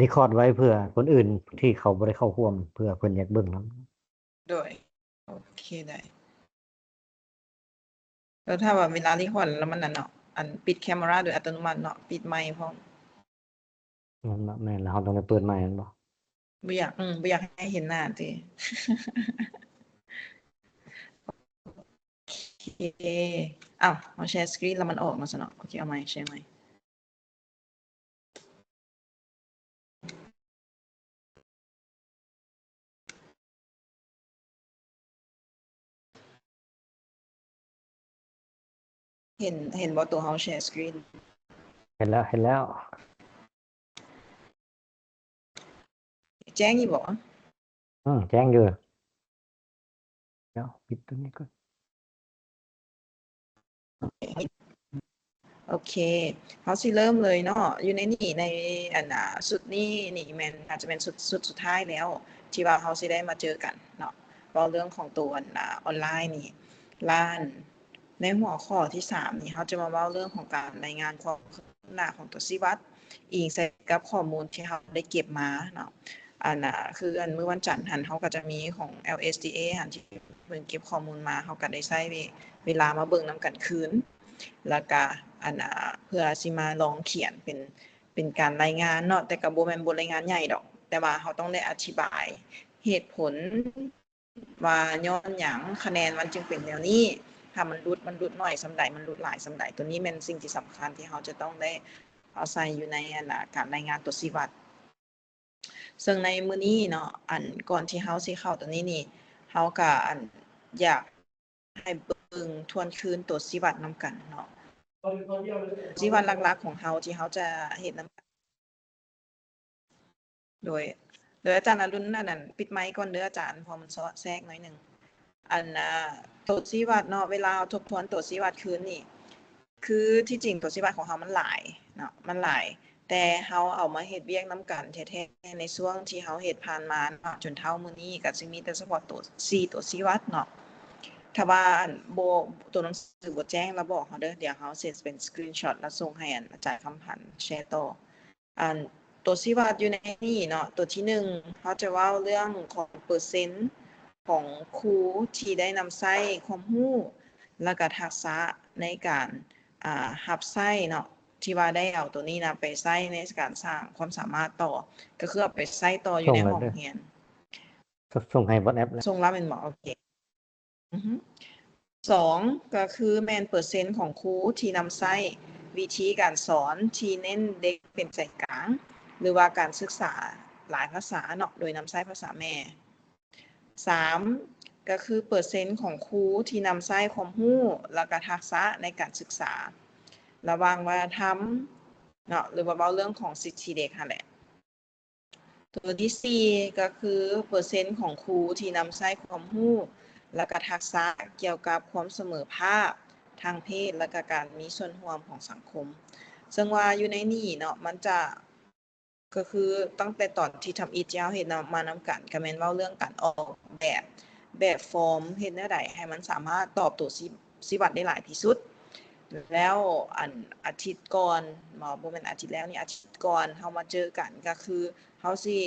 รีคอร์ดไว้เพื่อคนอื่นที่เขาบ่ได้เข้าร่วมเพื่อเพิ่นอยากเบิ่งนํโดยโอเคได้แล้วถ้าว่าเวลารีคอร์ดแล้วมันนั่นเนาะอันปิดแคมราโดยอัตโนมัติเนาะปิดไมค์พร้อมนั่นน่ะแม่นแล้วเราต้องได้เปิดใหม่แม่นบ่ บ่อยากให้เห็นหน้าติโอเคอ้าวเราแชร์สกรีนแล้วมันออกมาซะเนาะโอเคเอาใหม่แชร์ใหม่เห็นบ่ตัวเฮาแชร์สกรีนเห็นแล้วแจ้งอีบ่แจ้งอยู่เดี๋ยวปิดตรงนี้ก่อนโอเคเฮาสิเริ่มเลยเนาะอยู่ในนี่ในอันสุดนี้นี่แม่นอาจจะเป็นสุดสุดท้ายแล้วที่ว่าเฮาสิได้มาเจอกันเนาะเว้าเรื่องของตัวออนไลน์นี่ล้านในหัวข้อที่3นี่เฮาจะมาเว้าเรื่องของการรายงานความคืบหน้าของตัวชีวัดอิงใส่กับข้อมูลที่เฮาได้เก็บมาเนาะอันคืออันมื้อวันจันทร์หั้นเฮาก็จะมีของ LSTA หั้นที่เพิ่นเก็บข้อมูลมาเฮาก็ได้ใช้เวลามาเบิ่งนำกันคืนแล้วก็อันเพื่อสิมาลองเขียนเป็นการรายงานเนาะแต่ก็บ่แม่นบทรายงานใหญ่ดอกแต่ว่าเฮาต้องได้อธิบายเหตุผลว่าย้อนหยังคะแนนมันจึงเป็นแนวนี้ถ้ามันหลุดน้อยส่ำใดมันหลุดหลายส่ำใดตัวนี้แม่นสิ่งที่สำคัญที่เฮาจะต้องได้เอาใส่อยู่ในการรายงานตัวชีวัดซึ่งในมื้อนี้เนาะก่อนที่เฮาสิเข้าตัวนี้นี่เฮาก็อยากให้เบิ่งทวนคืนตัวชีวัดนำกันเนาะชีวัดหลักๆของเฮาที่เฮาจะเฮ็ดนำโดยอาจารย์อรุณนั่นปิดไมค์ก่อนเด้ออาจารย์เพราะมันเซาะแทรกหน่อยนึงตัวชีวัดเนาะเวลาทบทวนตัวชีวัดคืนนี่คือที่จริงตัวชีวัดของเฮามันหลายเนาะมันหลายแต่เฮาเอามาเฮ็ดเวียกนำกันแท้ๆในช่วงที่เฮาเฮ็ดผ่านมาเนาะจนเท่ามื้อนี้ก็สิมีแต่เฉพาะตัว4ตัวชีวัดเนาะถ้าว่าบ่ตัวหนังสือบ่แจ้งแล้วบอกเฮาเด้อเดี๋ยวเฮาสิเป็นสกรีนช็อตแล้วส่งให้อาจารย์คำพันธ์แชร์ต่อตัวชีวัดอยู่ในนี้เนาะตัวที่1เฮาจะเว้าเรื่องของเปอร์เซ็นต์ของครูที่ได้นำใช้ความรู้แล้วก็ทักษะในการรับใช้เนาะที่ว่าได้เอาตัวนี้นะไปใช้ในการสร้างความสามารถต่อก็คือเอาไปใช้ต่ออยู่ในห้องเรียนส่งให้ WhatsApp แล้วส่งรับแม่นบ่โอเค2ก็คือแม่นเปอร์เซ็นต์ของครูที่นำใช้วิธีการสอนที่เน้นเด็กเป็นใจกลางหรือว่าการศึกษาหลายภาษาเนาะโดยนำใช้ภาษาแม่3ก็คือเปอร์เซ็นต์ของครูที่นำใช้ความรู้แล้วก็ทักษะในการศึกษาระหว่างวัฒนธรรมเนาะหรือว่าเว้าเรื่องของสิทธิเด็กหั่นแหละตัวที่4ก็คือเปอร์เซ็นต์ของครูที่นำใช้ความรู้แล้วก็ทักษะเกี่ยวกับความเสมอภาคทางเพศและก็การมีส่วนร่วมของสังคมซึ่งว่าอยู่ในนี้เนาะมันจะก็คือตั้งแต่ตอนที่ทำอีทที่เฮาเฮ็ดมานำกันก็แม่นเว้าเรื่องการออกแบบฟอร์มเฮ็ดแนวใดให้มันสามารถตอบโจทย์ชีวัดได้หลายที่สุดแล้วอาทิตย์ก่อนบ่แม่นอาทิตย์แล้วนี่อาทิตย์ก่อนเฮามาเจอกันก็คือเฮาสิ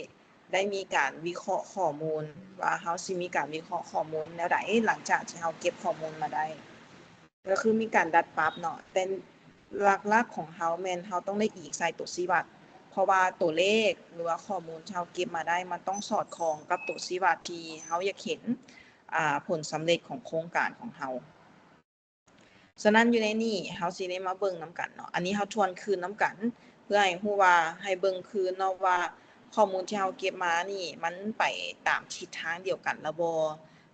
ได้มีการวิเคราะห์ข้อมูลว่าเฮาสิมีการวิเคราะห์ข้อมูลแนวใดหลังจากที่เฮาเก็บข้อมูลมาได้ก็คือมีการดัดปรับเนาะแต่หลักๆของเฮาแม่นเฮาต้องได้อีกใส่ตัวชีวัดเพราะว่าตัวเลขหรือว่าข้อมูลที่เฮาเก็บมาได้มันต้องสอดคล้องกับตัวชีวัดที่เฮาอยากเห็นผลสำเร็จของโครงการของเฮาฉะนั้นอยู่ในนี้เฮาสิได้มาเบิ่งนำกันเนาะอันนี้เฮาทวนคืนนำกันเพื่อให้ฮู้ว่าให้เบิ่งคืนเนาะว่าข้อมูลที่เฮาเก็บมานี่มันไปตามทิศทางเดียวกันแล้วบ่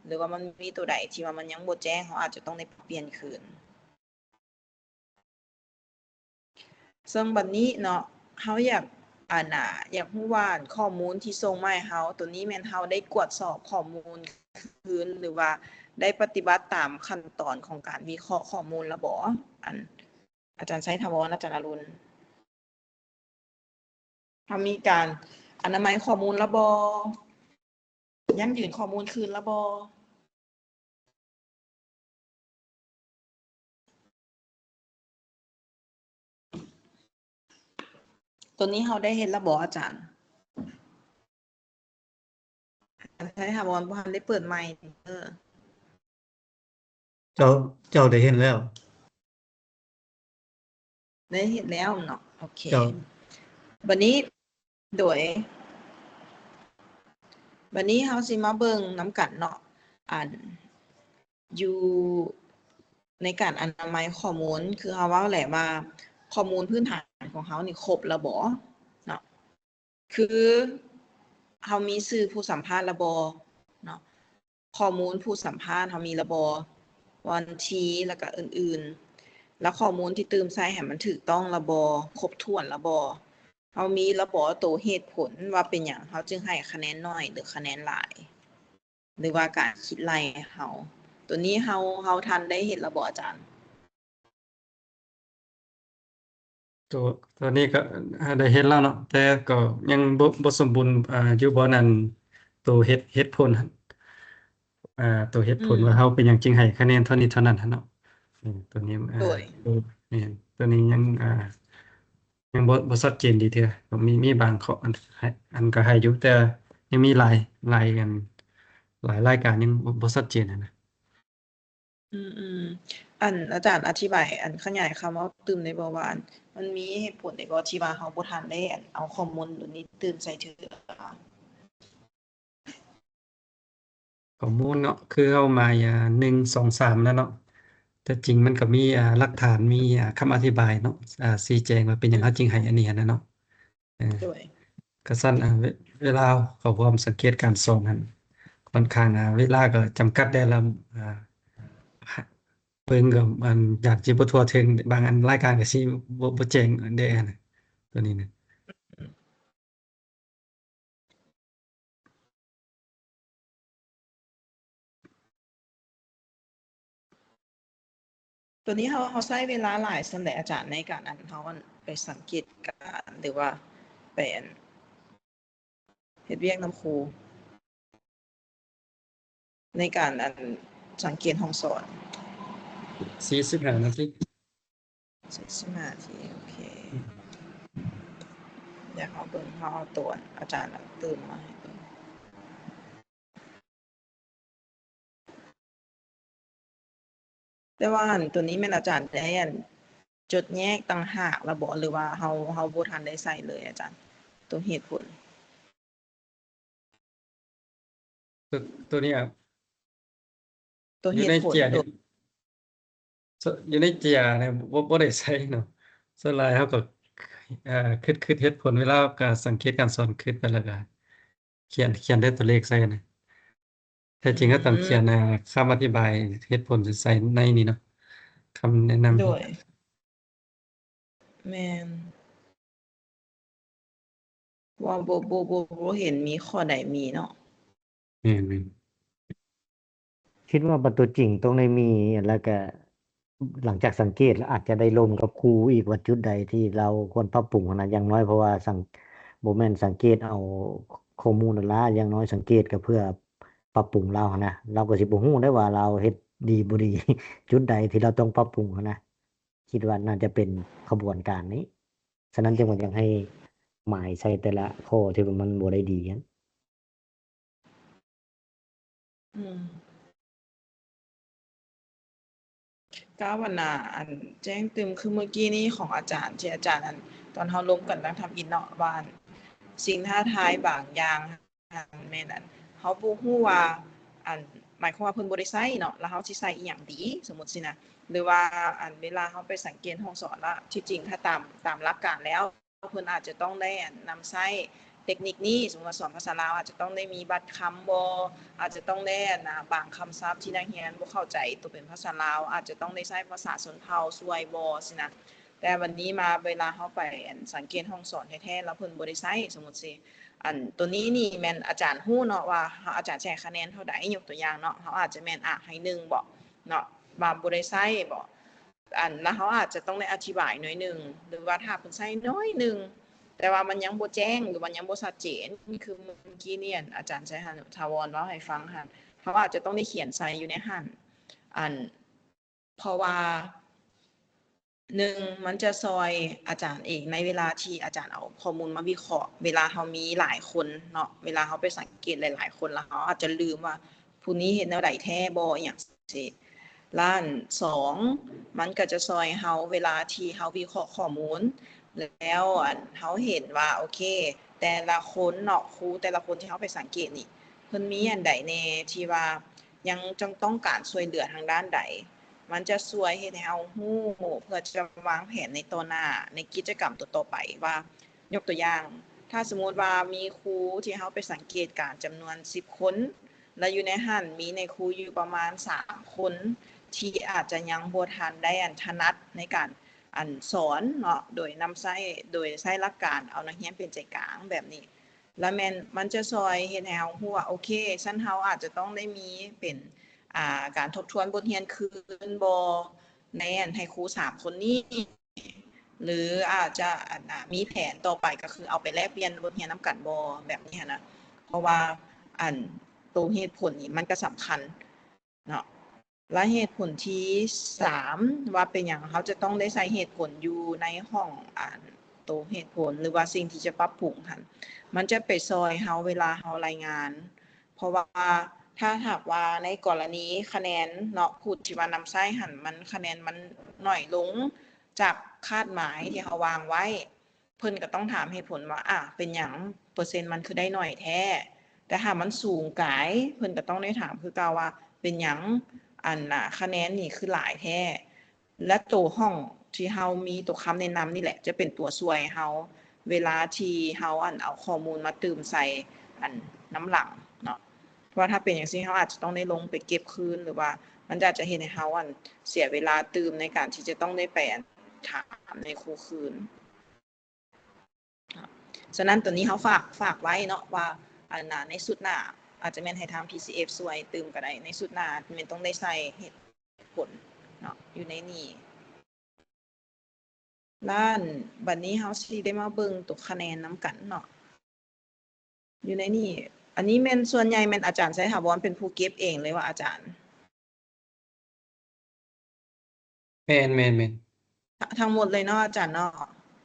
หรือว่ามันมีตัวใดที่ว่ามันยังบ่แจ้งเฮาอาจจะต้องได้เปลี่ยนคืนซึ่งบัดนี้เนาะเฮาอยากอยากรู้ว่าข้อมูลที่ส่งมาให้เฮาตัวนี้แม่นเฮาได้กวดสอบข้อมูลคืนหรือว่าได้ปฏิบัติตามขั้นตอนของการวิเคราะห์ข้อมูลแล้วบ่อาจารย์ไสถาวรอาจารย์อรุณเฮามีการอนามัยข้อมูลแล้วบ่ยั่งยืนข้อมูลคืนแล้วบ่ตัวนี้เฮาได้เฮ็ดแล้วบ่อาจารย์ ไทยถาวรบ่ทันได้เปิดไมค์เด้อ เจ้าเจ้าได้เห็นแล้ว ได้เห็นแล้วเนาะโอเค เจ้า บัดนี้โดยบัดนี้เฮาสิมาเบิ่งนํกันเนาะอันอยู่ในการอนามัยข้อมูลคือเฮาเว้าแหละว่าข้อมูลพื้นฐานของเฮานี่ครบแล้วบ่เนาะคือเฮามีชื่อผู้สัมภาษณ์แล้วบ่เนาะข้อมูลผู้สัมภาษณ์เฮามีแล้วบ่วันที่แล้วก็อื่นๆแล้วข้อมูลที่เติมใส่ให้มันถูกต้องแล้วบ่ครบถ้วนแล้วบ่เฮามีแล้วบ่ตัวเหตุผลว่าเป็นหยังเฮาจึงให้คะแนนน้อยหรือคะแนนหลาย หรือว่าการคิดไล่เฮาตัวนี้เฮาทันได้เห็นแล้วบ่อาจารย์ ตัวนี้ก็ได้เฮ็ดแล้วเนาะแต่ก็ยังบ่สมบูรณ์อยู่บ่นั่นตัวเฮ็ดผลหั่นตัวเฮ็ดผลว่าเฮาเป็นหยังจึงให้คะแนนเท่านี้เท่านั้นหั่นเนาะตัวนี้โดย แม่นตัวนี้ยังบ่ชัดเจนดีเทื่อก็มีบางข้ออันก็ให้อยู่แต่ยังมีหลายกันหลายรายการยังบ่ชัดเจนหั่นนะ อืมอันอาจารย์อธิบายอันขยายคำว่าตื่มได้บ่ว่าอันมันมีเหตุผลได้บ่ที่ว่าเฮาบ่ทันได้อันเอาข้อมูลตัวนี้ตื่มใส่เทื่อ ข้อมูลเนาะคือเอามา1 2 3นั่นเนาะแต่จริงมันก็มีหลักฐานมีคำอธิบายเนาะชี้แจงว่าเป็นหยังเขาจึงให้อันนี้หั้นนะเนาะเออ โดย ก็ซั่นเวลาเข้าร่วมสังเกตการสอนหั่นค่อนข้างเวลาก็จำกัดได้แล้วเบิ่งก็มันอยากสิบ่ทั่วถึงบางอันรายการก็สิบ่แจ้งได้หั่นน่ะตัวนี้น่ะ ตัวนี้เฮาใช้เวลาหลายส่ำใดอาจารย์ในการอันเฮาอันไปสังเกตการณ์หรือว่าไปอันเฮ็ดเวียกนำครูในการอันสังเกตห้องสอน 45นาที 45นาทีโอเคเดี๋ยวเฮาเบิ่งเฮาเอาตัวอาจารย์อันตื่มมาให้เบิ่งแต่ว่าอันตัวนี้แม่นอาจารย์ได้อันจดแยกต่างหากแล้วบ่หรือว่าเฮาบ่ทันได้ใส่เลยอาจารย์ตัวเหตุผล ตัวนี้ตัว อ เห ยู่ใน ตุผล เจีย โด นี่ ย อยู่ในเจียเนี่ยบ่ได้ใช้เนาะส่วนหลายเขาก็คิดเหตุผลเวลาการสังเกตการสอนคิดไปแล้วก็เขียนด้วยตัวเลขใส่นะแท้จริงก็ต้องเขียนคำอธิบายเหตุผลใส่ในนี้เนาะคำแนะนำ โดยแม่นว่าบ่เห็นมีข้อใดมีเนาะ แม่น คิดว่าประตูจริงตรงในมีแล้วก็หลังจากสังเกตแล้วอาจจะได้ลงกับครูอีกว่าจุดใดที่เราควรปรับปรุงนะอย่างน้อยเพราะว่าบ่แม่นสังเกตเอาข้อมูลนั่นล่ะอย่างน้อยสังเกตก็เพื่อปรับปรุงเราหั้นนะเราก็สิบ่ฮู้ได้ว่าเราเฮ็ดดีบ่ดี จุดใดที่เราต้องปรับปรุงหั้นนะคิดว่าน่าจะเป็นขบวนการนี้ฉะนั้นจึงว่าอยากให้หมายใส่แต่ละข้อที่ว่ามันบ่ได้ดีหั้น อืมก็วันน่ะอันแจ้งเตืมคือเมื่อกี้นี้ของอาจารย์ที่อาจารย์อันตอนเฮาล้มกันตั้งทำอินเนาะว่าอันสิ่งท้าทายบางอย่างอันแม่นอันเฮาบ่ฮู้ว่าอันหมายความว่าเพิ่นบ่ได้ใช้เนาะแล้วเฮาสิใช้อิหยังดีสมมุติสินะหรือว่าอันเวลาเฮาไปสังเกตห้องสอนแล้วที่จริงถ้าตามหลักการแล้วเพิ่นอาจจะต้องได้อันนำใช้เทคนิคนี้สมมุติว่าสอนภาษาลาวอาจจะต้องได้มีบัดคำบ่อาจจะต้องได้อันบางคำศัพท์ที่นักเรียนบ่เข้าใจตัวเป็นภาษาลาวอาจจะต้องได้ใช้ภาษาชนเผ่าช่วยบ่สินะแต่วันนี้มาเวลาเฮาไปอันสังเกตห้องสอนแท้ๆแล้วเพิ่นบ่ได้ใช้สมมุติสิอันตัวนี้นี่แม่นอาจารย์ฮู้เนาะว่าอาจารย์สิให้คะแนนเท่าใดยกตัวอย่างเนาะเฮาอาจจะแม่นให้1บ่เนาะว่าบ่ได้ใช้บ่อันแล้วเฮาอาจจะต้องได้อธิบายหน่อยหนึ่งหรือว่าถ้าเพิ่นใช้น้อยหนึ่งแต่ว่ามันยังบ่แจ้งหรือว่ายังบ่ชัดเจนคือเมื่อกี้เนี่ยอาจารย์ชัยถาวรเว้าให้ฟังหั่นเขาอาจจะต้องได้เขียนใส่อยู่ในหั่นอันเพราะว่า มันจะซอยอาจารย์เองในเวลาที่อาจารย์เอาข้อมูลมาวิเคราะห์เวลาเรามีหลายคนเนาะเวลาเราไปสังเกตหลายๆคนแล้วเราอาจจะลืมว่าผู้นี้เห็นแนวใดแท้บ่อย่างซี่ล้าน2มันก็จะซอยเราเวลาที่เราวิเคราะห์ข้อมูลแล้วเราเห็นว่าโอเคแต่ละคนเนาะครูแต่ละคนที่เราไปสังเกตนี่เพิ่นมีอันใดแน่ที่ว่ายังจังต้องการช่วยเหลือทางด้านใดมันจะช่วยเฮ็ดให้เราฮู้เพื่อจะวางแผนในต่อหน้าในกิจกรรมต่อๆไปว่ายกตัวอย่างถ้าสมมุติว่ามีครูที่เราไปสังเกตการจำนวน10คนแล้วอยู่ในหั้นมีในครูอยู่ประมาณ3คนที่อาจจะยังบ่ทันได้ถนัดในการสอนเนาะโดยใช้หลักการเอานักเรียนเป็นใจกลางแบบนี้แล้วมันจะซอยเฮ็ดให้เราฮู้ว่าโอเคซั่นเราอาจจะต้องได้มีเป็นการทบทวนบทเรียนคืนบ่ในให้ครู3คนนี้หรืออาจจะมีแผนต่อไปก็คือเอาไปแลกเปลี่ยนบทเรียนนำกันบ่แบบนี้นะเพราะว่าตัวเหตุผลนี่มันก็สำคัญเนาะและเหตุผลที่3ว่าเป็นหยังเขาจะต้องได้ใส่เหตุผลอยู่ในห้องตัวเหตุผลหรือว่าสิ่งที่จะปรับปรุงหั่นมันจะไปซอยเฮาเวลาเฮารายงานเพราะว่าถ้าหากว่าในกรณีคะแนนเนาะพูดที่ว่านำใช้หั่นมันคะแนนมันน้อยลงจากคาดหมายที่เฮาวางไว้เพิ่นก็ต้องถามเหตุผลว่าเป็นหยังเปอร์เซ็นต์มันคือได้น้อยแท้แต่ถ้ามันสูงกายเพิ่นก็ต้องได้ถามคือเก่าว่าเป็นหยังคะแนนนี่คือหลายแท้และตัวห้องที่เฮามีตัวคำแนะนำนี่แหละจะเป็นตัวช่วยเฮาเวลาที่เฮาเอาข้อมูลมาเติมใส่น้ำหลังเนาะเพราะถ้าเป็นอย่างซี่เฮาอาจจะต้องได้ลงไปเก็บคืนหรือว่ามันอาจจะเฮ็ดให้เฮาเสียเวลาเติมในการที่จะต้องได้ไปถามในครูคืนฉะนั้นตัวนี้เฮาฝากไว้เนาะว่าในสุดหน้าอาจจะแม่นให้ทาง PCF ช่วยเติมก็ได้ในสุดหน้าแม่นต้องได้ใส่เหตุผลเนาะอยู่ในนี้ล้านบัดนี้เฮาสิได้มาเบิ่งตัวคะแนนนำกันเนาะอยู่ในนี้อันนี้แม่นส่วนใหญ่แม่นอาจารย์ไสถาวรเป็นผู้เก็บเองเลยว่าอาจารย์แม่นทั้งหมดเลยเนาะอาจารย์เนาะ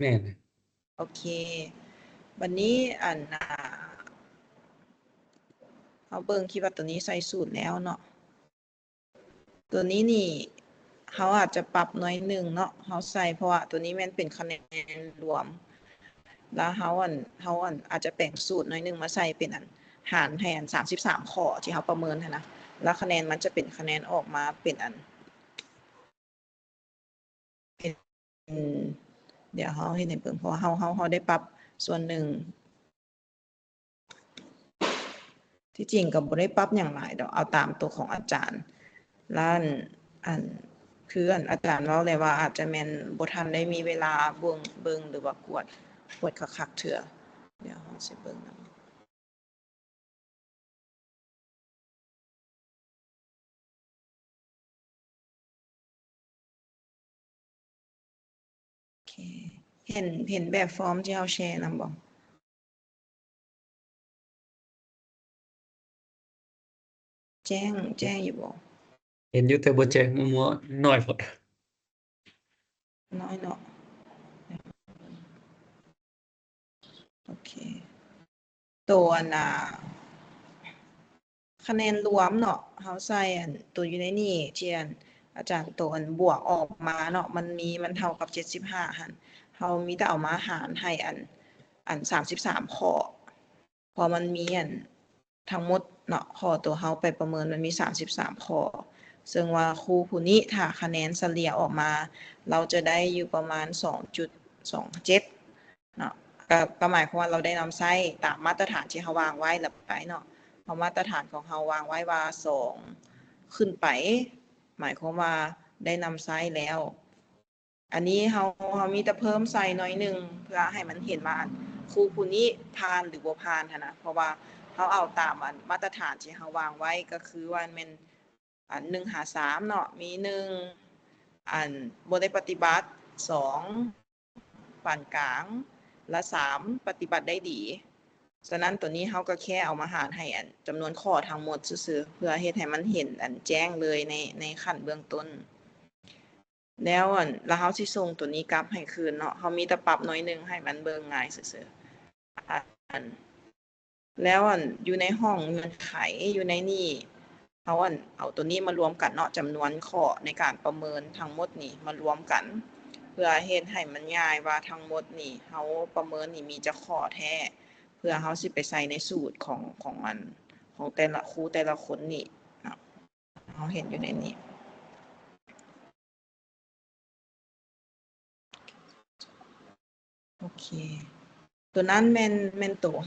แม่นโอเคบัดนี้เฮาเบิ่งคิดว่าตัวนี้ใส่สูตรแล้วเนาะตัวนี้นี่เฮาอาจจะปรับหน่อยนึงเนาะเฮาใส่เพราะว่าตัวนี้แม่นเป็นคะแนนรวมแล้วเฮาอาจจะแบ่งสูตรหน่อยนึงมาใส่เป็นหารให้33ข้อที่เฮาประเมินหั้นนะแล้วคะแนนมันจะเป็นคะแนนออกมาเป็นเดี๋ยวเฮาเฮ็ดให้เบิ่งเพราะว่าเฮาได้ปรับส่วนหนึ่งที่จริงก็บ่ได้ปรับหยังหลายดอกเอาตามตัวของอาจารย์แล้วคืออาจารย์เว้าเลยว่าอาจจะแม่นบ่ทันได้มีเวลาเบิ่งหรือว่ากวดคักๆเทื่อเดี๋ยวเฮาสิเบิ่งนำโอเคเห็นแบบฟอร์มที่เฮาแชร์นำบ่แจ้งอยู่บ่เห็นอยู่แต่บ่แจ้งมั่วๆน้อยโพดน้อยเนาะโอเคตัวคะแนนรวมเนาะเฮาใส่ตัวอยู่ในนี้ที่อาจารย์ตัวบวกออกมาเนาะมันเท่ากับ75หั่นเฮามีแต่เอามาหารให้33ข้อพอมันมีทั้งหมดเนาะข้อตัวเฮาไปประเมินมันมี33ข้อซึ่งว่าครูผู้นี้ถ้าคะแนนเฉลี่ยออกมาเราจะได้อยู่ประมาณ 2.27 เนาะก็หมายความว่าเราได้นำใช้ตามมาตรฐานที่เฮาวางไว้แล้วไปเนาะเพราะมาตรฐานของเฮาวางไว้ว่า2ขึ้นไปหมายความว่าได้นำใช้แล้วอันนี้เฮามีแต่เพิ่มใส่หน่อยนึงเพื่อให้มันเห็นว่าครูผู้นี้ผ่านหรือบ่ผ่านหั้นนะเพราะว่าเฮาเอาตามมาตรฐานที่เฮาวางไว้ก็คือว่าแม่น153เนาะมี1บ่ได้ปฏิบัติ2ปานกลางและ3ปฏิบัติได้ดีฉะนั้นตัวนี้เฮาก็แค่เอามาหารให้จำนวนข้อทั้งหมดซื่อๆเพื่อเฮ็ดให้มันเห็นแจ้งเลยในขั้นเบื้องต้น แล้วแล้วเราสิส่งตัวนี้กลับให้คืนเนาะเรามีแต่ปรับน้อยหนึงให้มันเบิ่งง่ายซื่อๆอันแล้วอยู่ในห้องเงื่อนไขอยู่ในนี่เราเอาตัวนี้มารวมกันเนาะจำนวนข้อในการประเมินทั้งหมดนี่มารวมกัน เพื่อเฮ็ดให้มันง่ายว่าทั้งหมดนี่เราประเมินนี่มีจักข้อแท้ เพื่อเราสิไปใส่ในสูตรของแต่ละครูแต่ละคนนี่เนาะเราเห็นอยู่ในนี้ โอเค ตัวนั้นแม่นตัว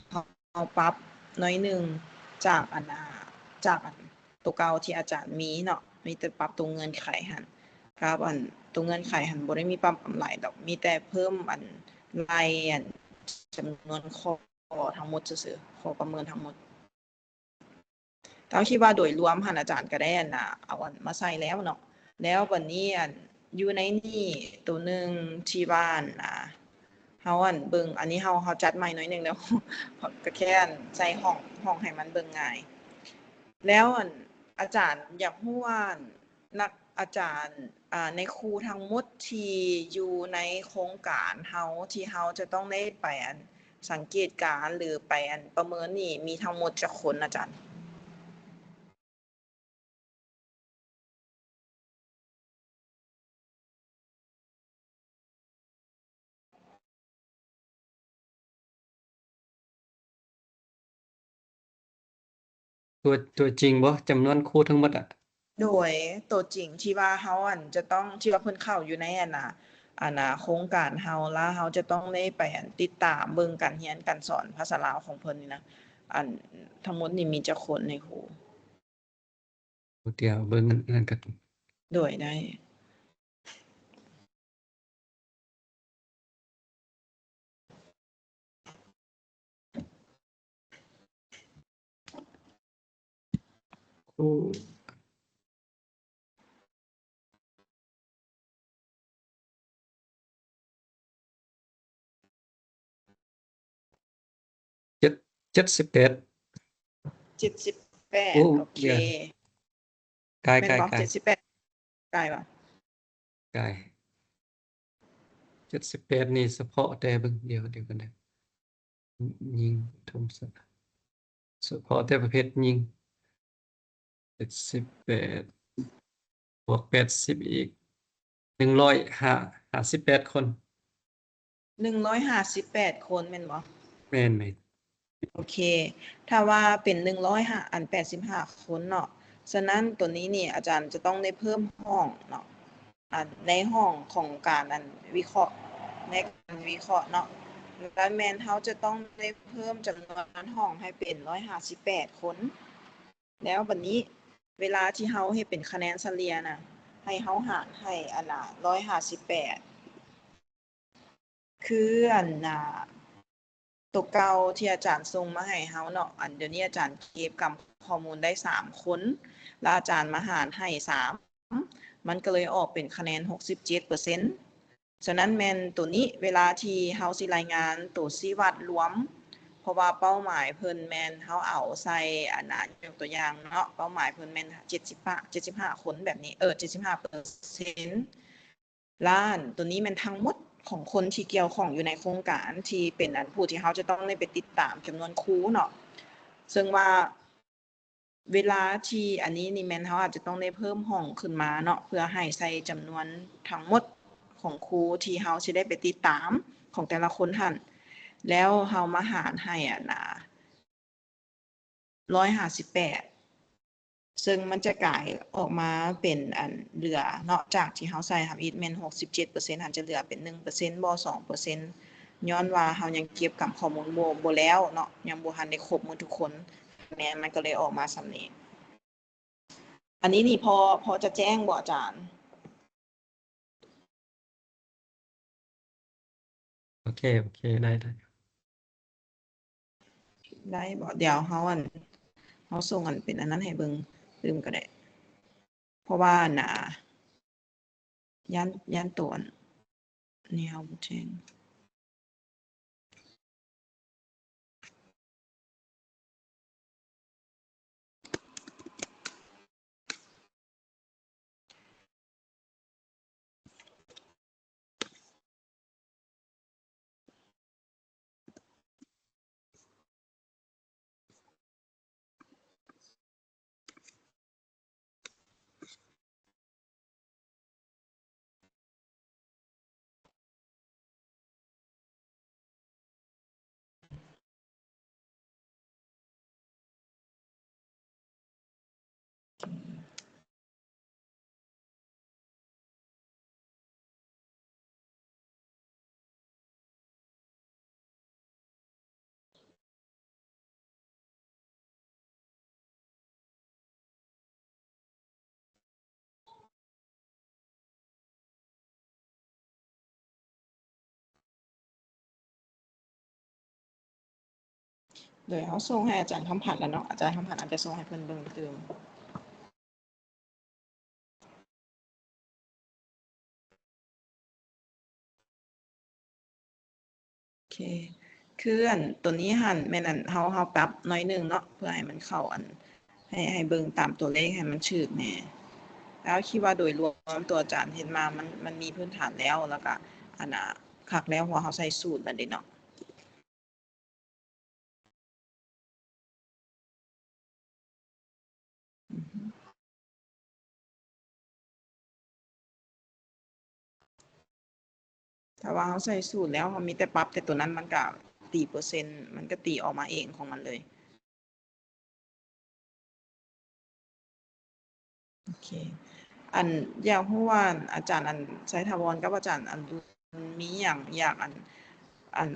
เราปรับน้อยหนึงจากจากตัวเก่าที่อาจารย์มีเนาะมีแต่ปรับตัวเงื่อนไขหั่นกับตัวเงื่อนไขหั่นบ่ได้มีปรับหลายดอกมีแต่เพิ่มไล่จำนวนข้อทั้งหมดซื่อๆข้อประเมินทั้งหมดแต่เราคิดว่าโดยรวมหั่นอาจารย์ก็ได้เอามาใส่แล้วเนาะแล้วบัดนี้อยู่ในนี่ตัวหนึงที่ว่าเฮาเบิ่งอันนี้เฮาจัดใหม่หน่อยหนึงแล้ว ก็แค่ใส่ห้องให้มันเบิ่งง่าย แล้วอาจารย์อยากรู้ว่านักอาจารย์ในครูทั้งหมดที่อยู่ในโครงการเฮาที่เฮาจะต้องได้ไปสังเกตการณ์หรือไปประเมินนี่มีทั้งหมดจักคนอาจารย์ ตัวจริงบ่จำนวนครูทั้งหมดอ่ะ โดยตัวจริงที่ว่าเฮาจะต้องที่ว่าเพิ่นเข้าอยู่ในโครงการเฮาแล้วเฮาจะต้องได้ไปติดตามเบิ่งการเรียนการสอนภาษาลาวของเพิ่นนี่นะอันทั้งหมดนี่มีจักคนในครูเดี๋ยวเบิ่งนั่นก็ โดยได้ ครู78 โอ้ 78โอเค เดี๋ยวกาย แม่นบ่ กาย 78กายบ่ กาย78นี่เฉพาะแต่เบิ่งเดี๋ยวก่อนนะยิงทมศักดิ์เฉพาะแต่ประเภทยิง78บวก80อีก158คน158คนแม่นบ่ แม่นไหม โอเค ถ้าว่าเป็น85คนเนาะฉะนั้นตัวนี้นี่อาจารย์จะต้องได้เพิ่มห้องเนาะในห้องของการวิเคราะห์ในการวิเคราะห์เนาะแล้วแม่นเฮาจะต้องได้เพิ่มจำนวนห้องให้เป็น158คนแล้วบัดนี้เวลาที่เฮาเฮ็ดเป็นคะแนนเฉลี่ยน่ะให้เฮาหารให้158คือตัวเก่าที่อาจารย์ส่งมาให้เฮาเนาะเดี๋ยวนี้อาจารย์เก็บกำข้อมูลได้3คนแล้วอาจารย์มาหารให้3มันก็เลยออกเป็นคะแนน67%ฉะนั้นแม่นตัวนี้เวลาที่เฮาสิรายงานตัวชี้วัดรวม เพราะว่าเป้าหมายเพิ่นแม่นเฮาเอาใส่ยกตัวอย่างเนาะเป้าหมายเพิ่นแม่น75คนแบบนี้75%ล้านตัวนี้แม่นทั้งหมดของคนที่เกี่ยวข้องอยู่ในโครงการที่เป็นผู้ที่เฮาจะต้องได้ไปติดตามจำนวนครูเนาะซึ่งว่าเวลาที่อันนี้นี่แม่นเฮาอาจจะต้องได้เพิ่มห้องขึ้นมาเนาะเพื่อให้ใส่จำนวนทั้งหมดของครูที่เฮาสิได้ไปติดตามของแต่ละคนหั่นแล้วเฮามาหารให้158ซึ่งมันจะกลายออกมาเป็นเหลือเนาะจากที่เฮาใส่ทำอีทแม่น67%หันจะเหลือเป็น1%บ่2%ย้อนว่าเฮายังเก็บกับข้อมูลบ่แล้วเนาะยังบ่ทันได้ครบหมดทุกคนคะแนนมันก็เลยออกมาส่ำนี้อันนี้นี่พอจะแจ้งบ่อาจารย์ โอเคได้ ได้บ่เดี๋ยวเฮาส่งเป็นอันนั้นให้เบิ่งลืมก็ได้ เพราะว่าย้านตัวนี่เฮาบ่แจ้ง โดยเขาส่งให้อาจารย์คำผัดแล้วเนาะอาจารย์คำผัดอาจจะส่งให้เพิ่นเบิ่งเติมโอเคคืออันตัวนี้หั่นแม่นอันเฮาปรับหน่อยนึงเนาะเพื่อให้มันเข้าอันให้เบิ่งตามตัวเลขให้มันถูกแหน่แล้วคิดว่าโดยรวมตัวอาจารย์เห็นมามันมีพื้นฐานแล้วก็อันน่ะคักแล้วเพราะเฮาใส่สูตรแล้วเด้เนาะถ้าว่าเฮาใส่สูตรแล้วเฮามีแต่ปรับแต่ตัวนั้นมันก็ตีเปอร์เซ็นต์มันก็ตีออกมาเองของมันเลยโอเคอันอยากรู้ว่าอาจารย์อันไสถาวรกับอาจารย์อันมีหยังอยากอัน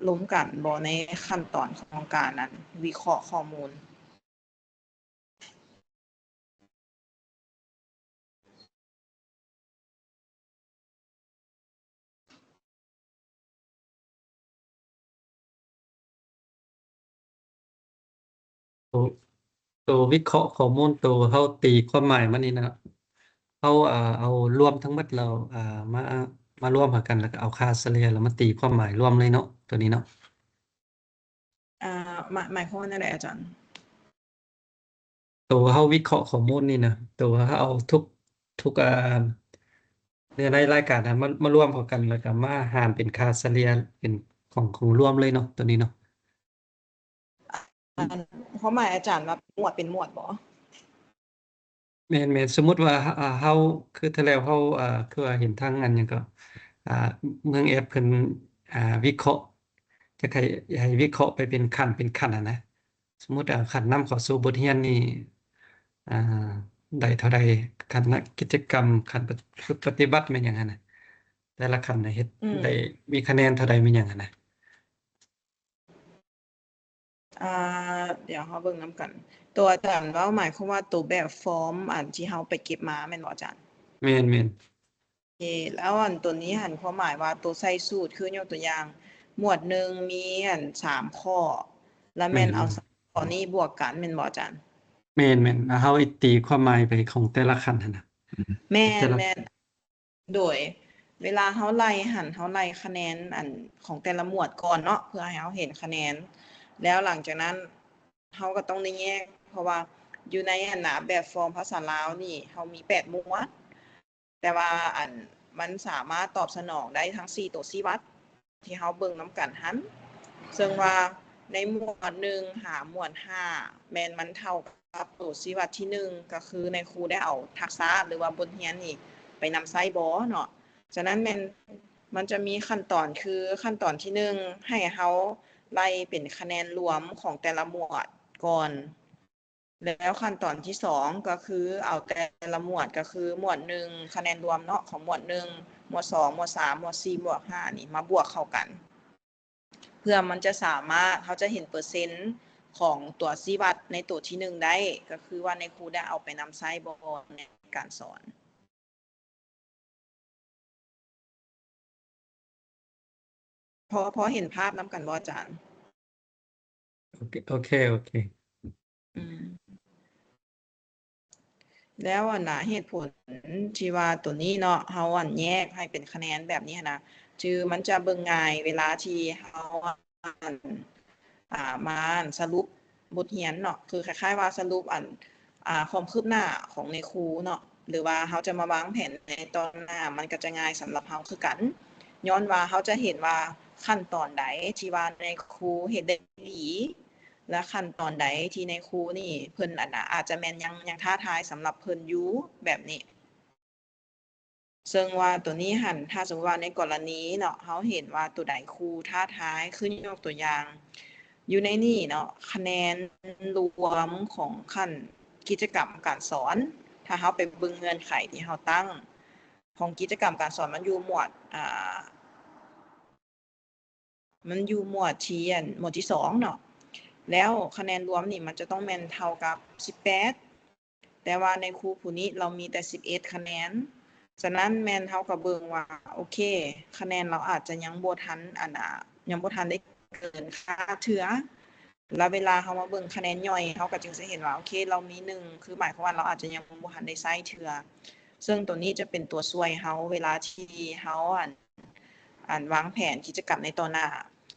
ล้มกันบ่ในขั้นตอนของการนั้นวิเคราะห์ข้อมูลตัวตัววิเคราะห์ข้อมูลตัวเฮาตีความหมายมันนี่นะเฮาเอารวมทั้งหมดแล้วมารวมหากันแล้วก็เอาค่าเฉลี่ยแล้วมาตีความหมายรวมเลยเนาะตัวนี้เนาะ หมายความว่าจั่งใดอาจารย์ตัวเขาวิเคราะห์ข้อมูลนี่นะตัวเขาเอาทุกเนื้อในรายการนั้นมารวมเข้ากันแล้วก็มาหารเป็นค่าเฉลี่ยเป็นของรวมเลยเนาะตัวนี้เนาะอันความหมายอาจารย์ว่าหมวดเป็นหมวดบ่ แม่นสมมุติว่าเฮาคือถ้าแล้วเฮาคือว่าเห็นทางอันหยังก็อ่าเมืองแอปเพิ่นวิเคราะห์จะให้วิเคราะห์ไปเป็นขั้นอะนะสมมุติขั้นนำเข้าสู่บทเรียนนี่อ่าได้เท่าใดขั้นกิจกรรมขั้นปฏิบัติแม่นหยังหั้นน่ะแต่ละขั้นน่ะเฮ็ดได้มีคะแนนเท่าใดแม่นหยังหั้นน่ะเดี๋ยวเราเบิ่งนำกัน ตัวอาจารย์เว้าหมายความว่าตัวแบบฟอร์มอันที่เราไปเก็บมาแม่นบ่อาจารย์แม่นโอเคแล้วอันตัวนี้หันความหมายว่าตัวใส่สูตรคือยกตัวอย่าง หมวดหนึ่งมีอัน3ข้อ แล้วแม่นเอา3ข้อนี้บวกกันแม่นบ่อาจารย์แม่นเฮาตีความหมายไปของแต่ละขั้นหั่นน่ะแม่ แต่ละนโดยเวลาเราไล่หันเราไล่คะแนนอันของแต่ละหมวดก่อนเนาะเพื่อให้เราเห็นคะแนน แล้วหลังจากนั้นเราก็ต้องได้แยกเพราะว่าอยู่ในอันน่ะแบบฟอร์มภาษาลาวนี่เรามี8หมวดแต่ว่าอันมันสามารถตอบสนองได้ทั้ง4ตัวชี้วัดที่เราเบิ่งนำกันหันซึ่งว่าในหมวด1หาหมวด5แม่นมันเท่ากับตัวชี้วัดที่1ก็คือในครูได้เอาทักษะหรือว่าบทเรียนนี่ไปนำใช้บ่เนาะฉะนั้นมันจะมีขั้นตอนคือขั้นตอนที่1ให้เราไล่เป็นคะแนนรวมของแต่ละหมวดก่อนแล้วขั้นตอนที่2ก็คือเอาแต่ละหมวดก็คือหมวด1คะแนนรวมเนาะของหมวด1หมวด2หมวด3หมวด4หมวด5นี่มาบวกเข้ากันเพื่อมันจะสามารถเขาจะเห็นเปอร์เซ็นต์ของตัวชี้วัดในตัวที่1ได้ก็คือว่าในครูได้เอาไปนำใช้บ่ในการสอนพอเห็นภาพนำกันบ่อาจารย์โอเคแล้วอันน่ะเหตุผลที่ว่าตัวนี้เนาะเฮาอันแยกให้เป็นคะแนนแบบนี้นะคือมันจะเบิ่งง่ายเวลาที่เฮาอันมาสรุปบทเรียนเนาะคือคล้ายๆว่าสรุปอันความคืบหน้าของในครูเนาะหรือว่าเฮาจะมาวางแผนในตอนหน้ามันก็จะง่ายสำหรับเฮาคือกันย้อนว่าเฮาจะเห็นว่าขั้นตอนใดที่ว่าในครูเฮ็ดได้ดีและขั้นตอนใดที่ในครูนี่เพิ่นอันน่ะอาจจะแม่นยังท้าทายสำหรับเพิ่นอยู่แบบนี้ซึ่งว่าตัวนี้หันถ้าสมมุติว่าในกรณีเนาะเฮาเห็นว่าตัวใดครูท้าทายคือยกตัวอย่างอยู่ในนี้เนาะคะแนนรวมของขั้นกิจกรรมการสอนถ้าเฮาไปเบิ่งเงื่อนไขที่เฮาตั้งของกิจกรรมการสอนมันอยู่หมวดมันอยู่หมวดที่หมวดที่2เนาะแล้วคะแนนรวมนี่มันจะต้องแม่นเท่ากับ18แต่ว่าในครูผู้นี้เรามีแต่11คะแนนฉะนั้นแม่นเฮาก็เบิ่งว่าโอเคคะแนนเราอาจจะยังบ่ทันยังบ่ทันได้เกินค่าเทื่อ แล้วเวลาเขามาเบิ่งคะแนนย่อยเขาก็จึงจะเห็นว่าโอเคเรามี1คือหมายความว่าเราอาจจะยังบ่ทันได้ใช้เทื่อซึ่งตัวนี้จะเป็นตัวช่วยเราเวลาที่เราวางแผนกิจกรรมในต่อหน้า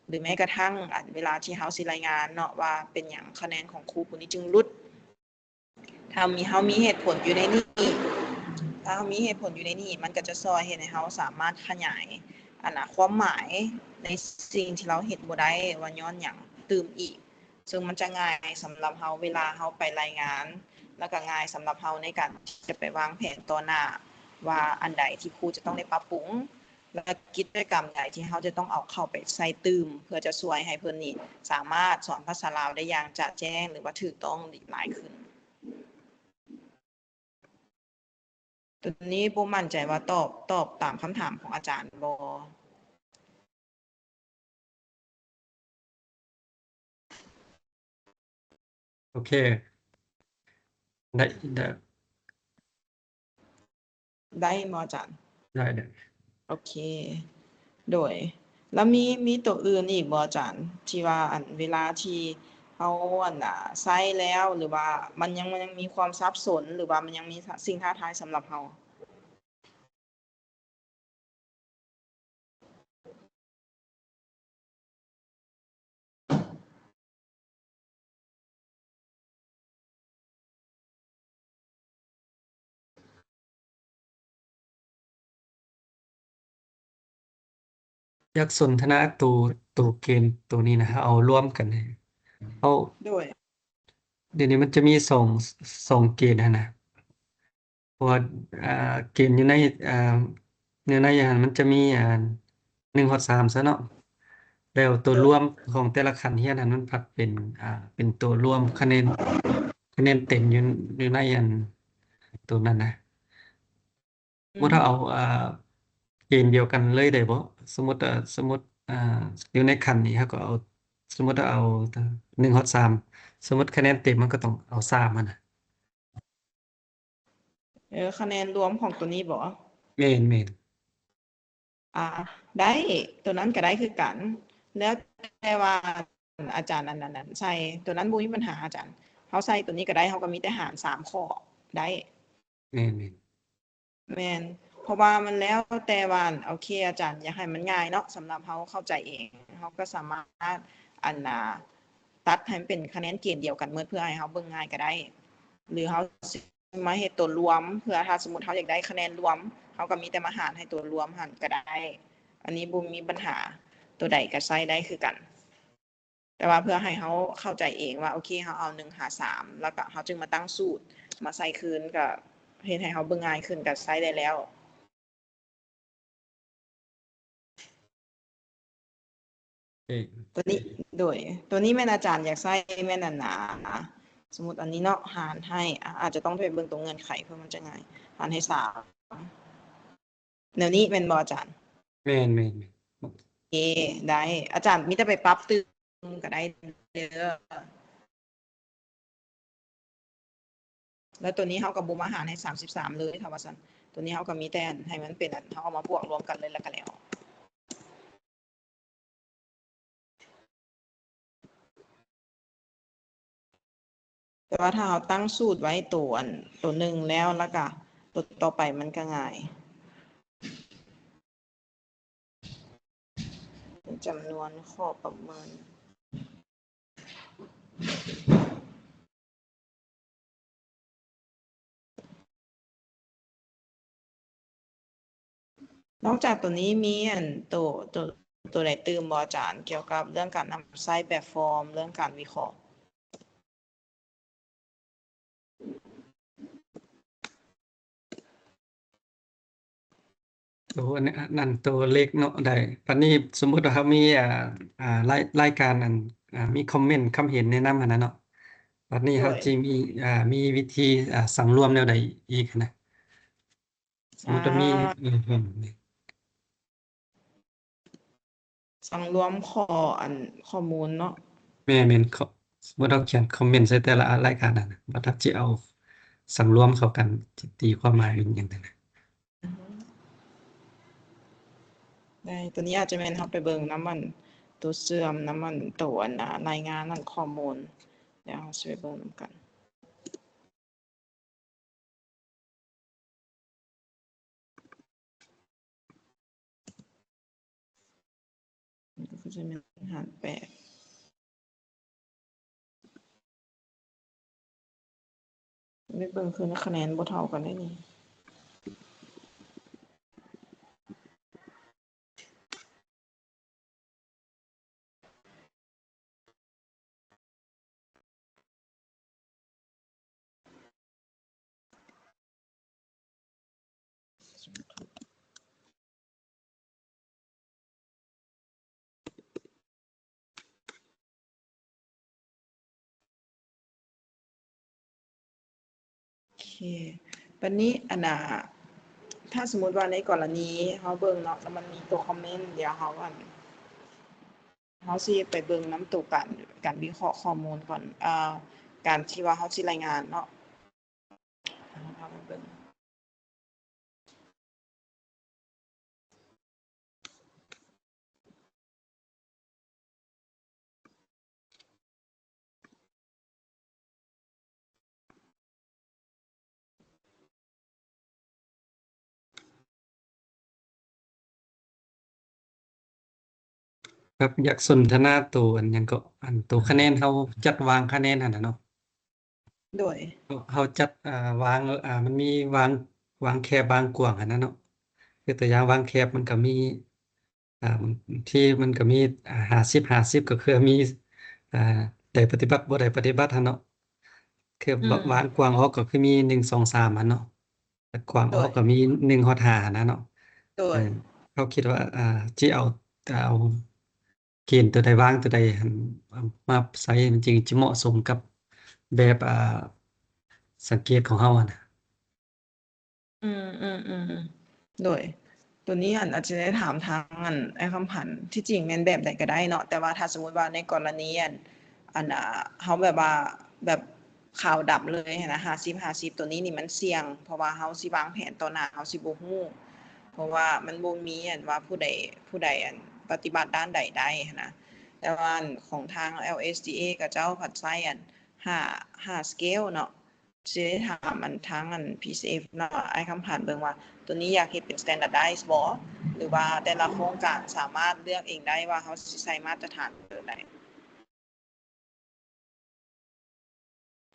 หรือแม้กระทั่งเวลาที่เราสิรายงานเนาะว่าเป็นหยังคะแนนของครูผู้นี้จึงหลุดถ้าเรามีเหตุผลอยู่ในนี้ถ้าเรามีเหตุผลอยู่ในนี้มันก็จะช่วยเฮ็ดให้เราสามารถขยายความหมายในสิ่งที่เราเฮ็ดบ่ได้ว่าย้อนหยังตื่มอีกซึ่งมันจะง่ายสำหรับเราเวลาเราไปรายงานแล้วก็ง่ายสำหรับเราในการที่จะไปวางแผนต่อหน้าว่าอันใดที่ครูจะต้องได้ปรับปรุงและกิจกรรมใดที่เราจะต้องเอาเข้าไปใส่ตื่มเพื่อจะช่วยให้เพิ่นนี่สามารถสอนภาษาลาวได้อย่างจะแจ้งหรือว่าถูกต้องหลายขึ้นตัวนี้บ่มั่นใจว่าตอบตามคำถามของอาจารย์บ่โอเคได้ได้ ได้บ่อาจารย์ได้ได้ โอเค โดย แล้วมีตัวอื่นอีกบ่อาจารย์ที่ว่าเวลาที่เราใช้แล้วหรือว่ามันยังมีความสับสนหรือว่ามันยังมีสิ่งท้าทายสำหรับเราอยากสนทนาตัวเกณฑ์ตัวนี้นะเอาร่วมกันเลยเอา โดยเดี๋ยวนี้มันจะมีสองเกณฑ์นะเพราะว่าอ่าเกณฑ์อยู่ในอ่าเนื้อในอาหารมันจะมี1 ฮอด 3ซะเนาะแล้วตัวโดยร่วมของแต่ละขันเรียนนั้นมันผัดเป็นเป็นตัวร่วมคะแนนเต็มอยู่ในตัวนั้นนะสมมุติถ้าเอาเกณฑ์เดียวกันเลยได้บ่สมมุติอยู่ในขันนี้เขาก็เอาสมมุติถ้าเอา1 ฮอด 3สมมุติคะแนนเต็มมันก็ต้องเอา3อะนะคะแนนรวมของตัวนี้บ่ แม่นได้ตัวนั้นก็ได้คือกัน แล้วแต่ว่าอาจารย์อันนั้นใส่ตัวนั้นบ่มีปัญหาอาจารย์เขาใส่ตัวนี้ก็ได้เขาก็มีแต่หาร3ข้อได้ แม่นแม่นเพราะว่ามันแล้วแต่ว่าโอเคอาจารย์อยากให้มันง่ายเนาะสำหรับเราเข้าใจเองเราก็สามารถอันน่ะตัดให้มันเป็นคะแนนเกณฑ์เดียวกันเพื่อให้เราเบิ่งง่ายก็ได้ หรือเราสิมาเฮ็ดตัวรวมเพื่อถ้าสมมุติเราอยากได้คะแนนรวมเราก็มีแต่มาหารให้ตัวรวมหันก็ได้ อันนี้บ่มีปัญหาตัวใดก็ใช้ได้คือกัน แต่ว่าเพื่อให้เราเข้าใจเองว่าโอเคเราเอา1หาร3แล้วก็เราจึงมาตั้งสูตรมาใส่คืนก็เฮ็ดให้เราเบิ่งง่ายขึ้นก็ใช้ได้แล้ว เอ้ยตัวนี้โดยตัวนี้แม่นอาจารย์อยากใช้แม่นหนาๆสมมุติอันนี้เนาะหารให้อาจจะต้องไปเบิ่งตรงเงื่อนไขเพื่อมันจะง่ายหารให้3แนวนี้แม่นบ่อาจารย์แม่นโอเคได้อาจารย์มีแต่ไปปรับเติมก็ได้เด้อแล้วตัวนี้เฮาก็บ่มาหารให้33เลยถ้าว่าซั่นตัวนี้เฮาก็มีแต่ให้มันเป็นเฮาเอามาบวกรวมกันเลยแล้วก็แล้วแต่ว่าถ้าเราตั้งสูตรไว้ตัวหนึ่งแล้วก็ตัวต่อไปมันก็ง่ายจำนวนข้อประเมินนอกจากตัวนี้มีตัวใดตื่มบ่อาจารย์เกี่ยวกับเรื่องการนำใช้แบบฟอร์มเรื่องการวิเคราะห์ตัวอันนี้นั่นตัวเลขเนาะได้ปานนี้สมมุติว่าเขามีรายการมีคอมเมนต์คำเห็นแนะนำหั้นนะเนาะบัดนี้เขาด้วยจิมีวิธีสังรวมแนวใดอีกนะสมมุติว่ามีสังรวมข้อมูลเนาะแม่นสมมุติเราเขียนคอมเมนต์ใส่แต่ละรายการนั่นน่ะบัดถ้าสิเอาสังรวมเข้ากันสิตีความหมายเป็นหยังจังได๋ได้ตัวนี้อาจจะแม่นเฮาไปเบิ่งนำมัน ตัวเสื่อมนํมันตัวอันน่ะรายงานนั่นข้อมูลเดี๋ยวเราสิไปเบิ่งนำกันมันก็คือจะมีหาร8ไปเบิ่งคือคะแนนบ่เท่ากันได้นี่โอเคบัดนี้อันน่ะถ้าสมมุติว่าในกรณีเฮาเบิ่งเนาะแล้วมันมีตัวคอมเมนต์เดี๋ยวเฮาสิไปเบิ่งนำตัวการวิเคราะห์ข้อมูลก่อนการที่ว่าเฮาสิรายงานเนาะเฮาไปเบิ่งครับอยากสนทนาตัวอันหยังก็อันตัวคะแนนเฮาจัดวางคะแนนหั่นน่ะเนาะโดยเฮาจัดวางมันมีวางแคบวางกว้างหั่นน่ะเนาะคือตัวอย่างวางแคบมันก็มีที่มันก็มี50 50ก็คือมีอ่าได้ปฏิบัติบ่ได้ปฏิบัติหั่นเนาะคือวางกว้างออกก็คือมี1 2 3หั่นเนาะแต่กว้างโดยออกก็มี1ฮอด5หั่นน่ะเนาะโดเอย อเขาคิดว่าที่เอาเกณฑ์ตัวใดวางตัวใดหั่นมาใช้มันจึงจะเหมาะสมกับแบบสังเกตของเราอะนะอืมๆๆโดยตัวนี้อาจจะได้ถามทางไอ้คำผันที่จริงแม่นแบบใดก็ได้เนาะแต่ว่าถ้าสมมุติว่าในกรณีเฮาแบบว่าแบบขาวดำเลยหั้นนะ50-50ตัวนี้นี่มันเสี่ยงเพราะว่าเฮาสิวางแผนต่อหน้าเฮาสิบ่ฮู้เพราะว่ามันบ่มีว่าผู้ใดปฏิบัติด้านใดได้หั้นนะแต่ว่าของทาง LSDA เขาเจ้าผัดใช้5 scale เนาะ สิได้ถามทางPCF เนาะอ้ายคำผ่านเบิ่งว่าตัวนี้อยากเฮ็ดเป็น standardize บ่หรือว่าแต่ละโครงการสามารถเลือกเองได้ว่าเฮาสิใช้มาตรฐานเบอร์ใด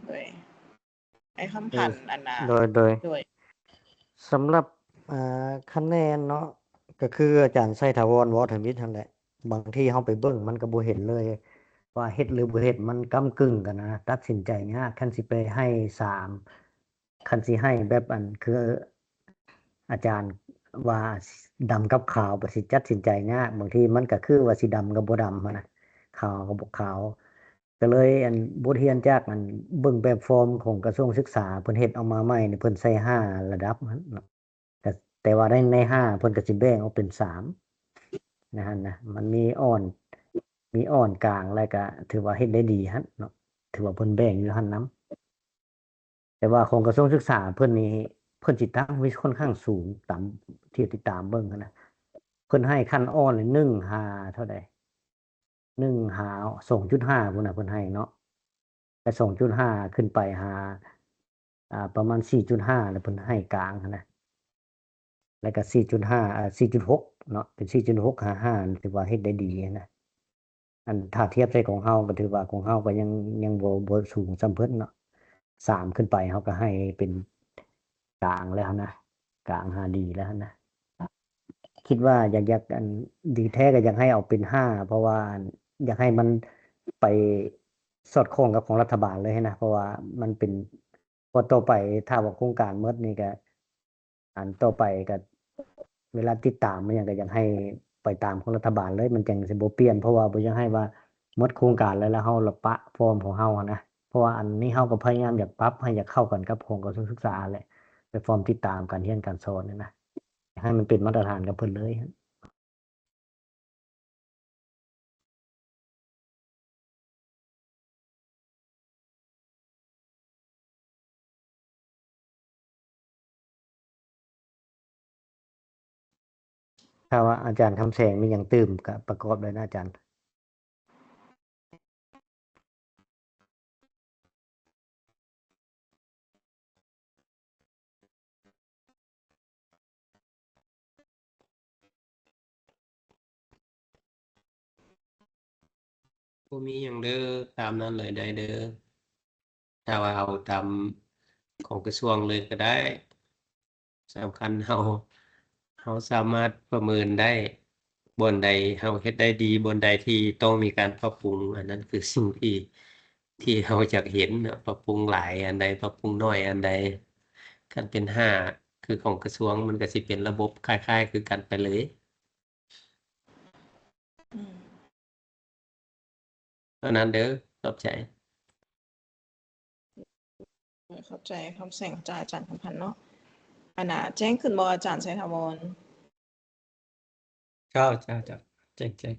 โดยอ้ายคำโดผ่ายนอันน่ะโดยโดยสำหรับคะแนนเนาะก็คืออาจารย์ไสถาวรวอทมิตรนั่นแหละบางทีเฮาไปเบิ่งมันก็บ่เห็นเลยว่าเฮ็ดหรือบ่เฮ็ดมันก้ำกึ่งกันนะตัดสินใจยากคันสิไปให้3คันสิให้แบบคืออาจารย์ว่าดำกับขาวบ่สิตัดสินใจยากบางทีมันก็คือว่าสิดำกับบ่ดำหั้นนะขาวกับบ่ขาวก็เลยบทเรียนจากเบิ่งแบบฟอร์มของกระทรวงศึกษาเพิ่นเฮ็ดออกมาใหม่นี่เพิ่นใส่5ระดับเนาะแต่ว่าใน5เพิ่นก็สิแบ่งออกเป็น3นะหั่นนะมันมีอ่อนกลางแล้วก็ถือว่าเฮ็ดได้ดีหั่นเนาะถือว่าเพิ่นแบ่งอยู่หั่นนำ แต่ว่าของกระทรวงศึกษาเพิ่นนี่เพิ่นสิตั้งไว้ค่อนข้างสูงตามที่ติดตามเบิ่งหั้นนะเพิ่นให้ขั้นอ่อนเลย1 5เท่าใด1 5 2.5พุ่นน่ะเพิ่นให้เนาะแต่2.5ขึ้นไปหาประมาณ4.5แล้วเพิ่นให้กลางหั้นนะแล้วก็4.54.6เนาะเป็น4.6 5ถือว่าเฮ็ดได้ดีนะถ้าเทียบใส่ของเฮาก็ถือว่าของเฮาก็ยังบ่สูงส่ำเพิ่นเนาะ3ขึ้นไปเฮาก็ให้เป็นกลางแล้วหั้นนะกลางหาดีแล้วหั้นนะคิดว่าอยากดีแท้ก็อยากให้เอาเป็น5เพราะว่าอยากให้มันไปสอดคล้องกับของรัฐบาลเลยหั้นนะเพราะว่ามันเป็นพอต่อไปถ้าว่าโครงการหมดนี่ก็ต่อไปก็เวลาติดตามมันหยังก็อยากให้ไปตามของรัฐบาลเลยมันจั่งสิบ่เปลี่ยนเพราะว่าบ่อยากให้ว่าหมดโครงการแล้วเฮาละปะฟอร์มของเฮาอะนะเพราะว่าอันนี้เฮาก็พยายามอยากปรับให้อยากเข้ากันกับของกระทรวงศึกษาแหละไปฟอร์มติดตามการเรียนการสอนนั่นนะอยากให้มันเป็นมาตรฐานกับเพิ่นเลยถ้าว่าอาจารย์คำแสงมีหยังเติมก็ประกอบเลยนะอาจารย์ บ่มีหยังเด้อตามนั้นเลยได้เด้อถ้าว่าเอาตามของกระทรวงเลยก็ได้สำคัญเราสามารถประเมินได้บ่อนใดเราเฮ็ดได้ดีบ่อนใดที่ต้องมีการปรับปรุงอันนั้นคือสิ่งที่เราอยากเห็นเนาะปรับปรุงหลายอันใดปรับปรุงน้อยอันใดคันเป็น5คือของกระทรวงมันก็สิเป็นระบบคล้ายๆคือกันไปเลย อืม เท่านั้นเด้อขอบใจ เข้าใจคำแสงจากอาจารย์คำพันธ์เนาะอันน่ะแจ้งขึ้นบ่อาจารย์ไสถาวร เจ้าเจ๋ง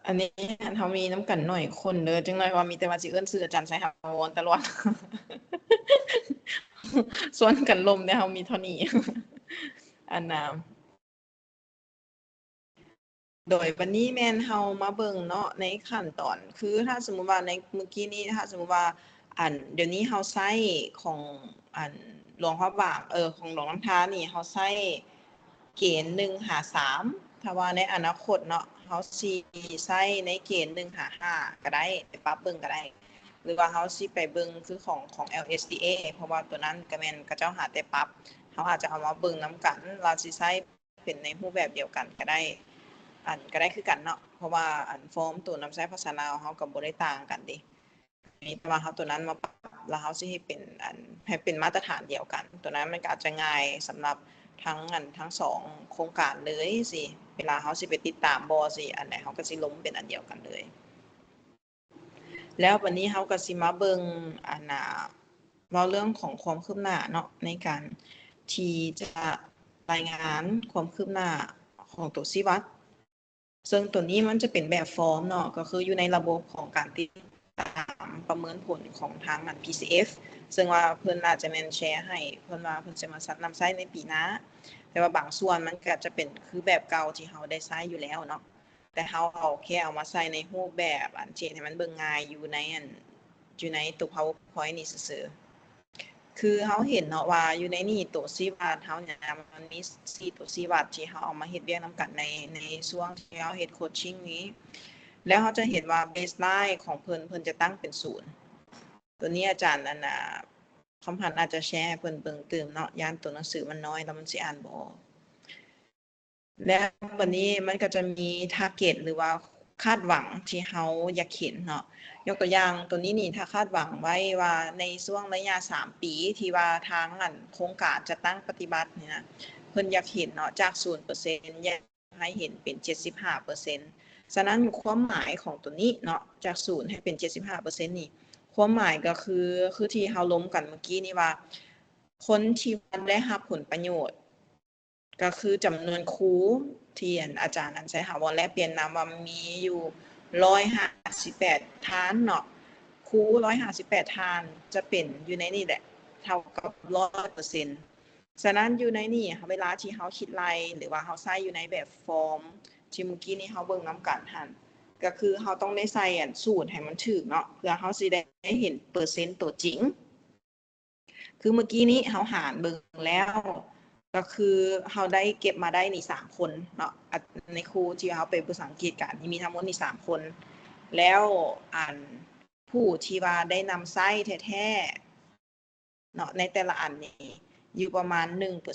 อันนี้เรามีน้ำกันหน่อยคนเด้อจังน้อยว่ามีแต่ว่าสิเอิ้นชื่ออาจารย์ไสถาวรตลอด ส่วนกันลมเนี่ยเรามีเท่านี้ อันน่ะโดยวันนี้แม่นเฮามาเบิ่งเนาะในขั้นตอนคือถ้าสมมุติว่าในเมื่อกี้นี้ถ้าสมมุติว่าเดี๋ยวนี้เฮาใช้ของหลวงพระบางของหลวงน้ำทานี่เฮาใช้เกณฑ์153ถ้าว่าในอนาคตเนาะเฮาสิใช้ในเกณฑ์155ก็ได้ไปปรับเบิ่งก็ได้ หรือว่าเฮาสิไปเบิ่งคือของ LSDA เพราะว่าตัวนั้นก็แม่นเขาเจ้าหาแต่ปรับเฮาอาจจะเอามาเบิ่งนํกันเราสิใช้เป็นในรูปแบบเดียวกันก็ได้ก็ได้คือกันเนาะเพราะว่าฟอร์มตัวนำใช้ภาษาลาวเฮาก็บ่ได้ต่างกันเด้แต่ว่าเฮาตัวนั้นมาปรับแล้วเฮาสิให้เป็นให้เป็นมาตรฐานเดียวกัน ตัวนั้นมันก็อาจจะง่ายสำหรับทั้ง2โครงการเลยสิเวลาเฮาสิไปติดตามบ่สิอันไหนเฮาก็สิลงเป็นอันเดียวกันเลย แล้ววันนี้เฮาก็สิมาเบิ่งเว้าเรื่องของความคืบหน้าเนาะในการที่จะรายงานความคืบหน้าของตัวชีวัดซึ่งตัวนี้มันจะเป็นแบบฟอร์มเนาะก็คืออยู่ในระบบของการติดตามประเมินผลของทางPCF ซึ่งว่าเพิ่นอาจจะแม่นแชร์ให้เพิ่นว่าเพิ่นจะมานำใช้ในปีหน้าแต่ว่าบางส่วนมันก็จะเป็นคือแบบเก่าที่เฮาได้ใช้อยู่แล้วเนาะแต่เฮาเอาแค่เอามาใส่ในรูปแบบเช่นให้มันเบิ่งง่ายอยู่ในตัว PowerPoint นี่ซื่อๆคือเฮาเห็นเนาะว่าอยู่ในนี่ตัวชีวัดเฮาเนี่ยมันมี4ตัวชีวัดที่เฮาเอามาเฮ็ดเวียกนำกันในช่วงที่เฮาเฮ็ดโคชชิ่งนี้แล้วเฮาจะเห็นว่า baseline ของเพิ่นจะตั้งเป็น0ตัวนี้อาจารย์คำพันธ์อาจจะแชร์ให้เพิ่นเบิ่งเติมเนาะย่านตัวหนังสือมันน้อยแล้วมันสิอ่านบ่ออกและวันนี้มันก็จะมีทาร์เก็ตหรือว่าคาดหวังที่เฮาอยากเห็นเนาะยกตัวอย่างตัวนี้นี่ถ้าคาดหวังไว้ว่าในช่วงระยะ3ปีที่ว่าทางโครงการจะตั้งปฏิบัตินี่นะเพิ่นอยากเห็นเนาะจาก 0% อยากให้เห็นเป็น 75% ฉะนั้นความหมายของตัวนี้เนาะจาก0ให้เป็น 75% นี่ความหมายก็คือที่เฮาล้มกันเมื่อกี้นี่ว่าคนที่ได้รับผลประโยชน์ก็คือจำนวนครูที่อาจารย์ใช้หาวรแลกเปลี่ยนนำว่ามีอยู่158ฐานเนาะครู158ฐานจะเป็นอยู่ในนี่แหละเท่ากับ 100% ฉะนั้นอยู่ในนี่เวลาที่เฮาคิดไล่หรือว่าเฮาใส่อยู่ในแบบฟอร์มที่เมื่อกี้นี้เฮาเบิ่งนํกันหั่นก็คือเฮาต้องได้ใส่สูตรให้มันถูกเนาะเพื่อเฮาสิได้เห็นเปอร์เซ็นต์ตัวจริงคือเมื่อกี้นี้เฮาหารเบิ่งแล้วก็คือเฮาได้เก็บมาได้นี่3คนเนาะในครูที่เฮาไปภาษาอังกฤษกันมีทั้งหมดนี่3คนแล้วผู้ที่ว่าได้นำไส้แท้ๆเนาะในแต่ละอันนี่อยู่ประมาณ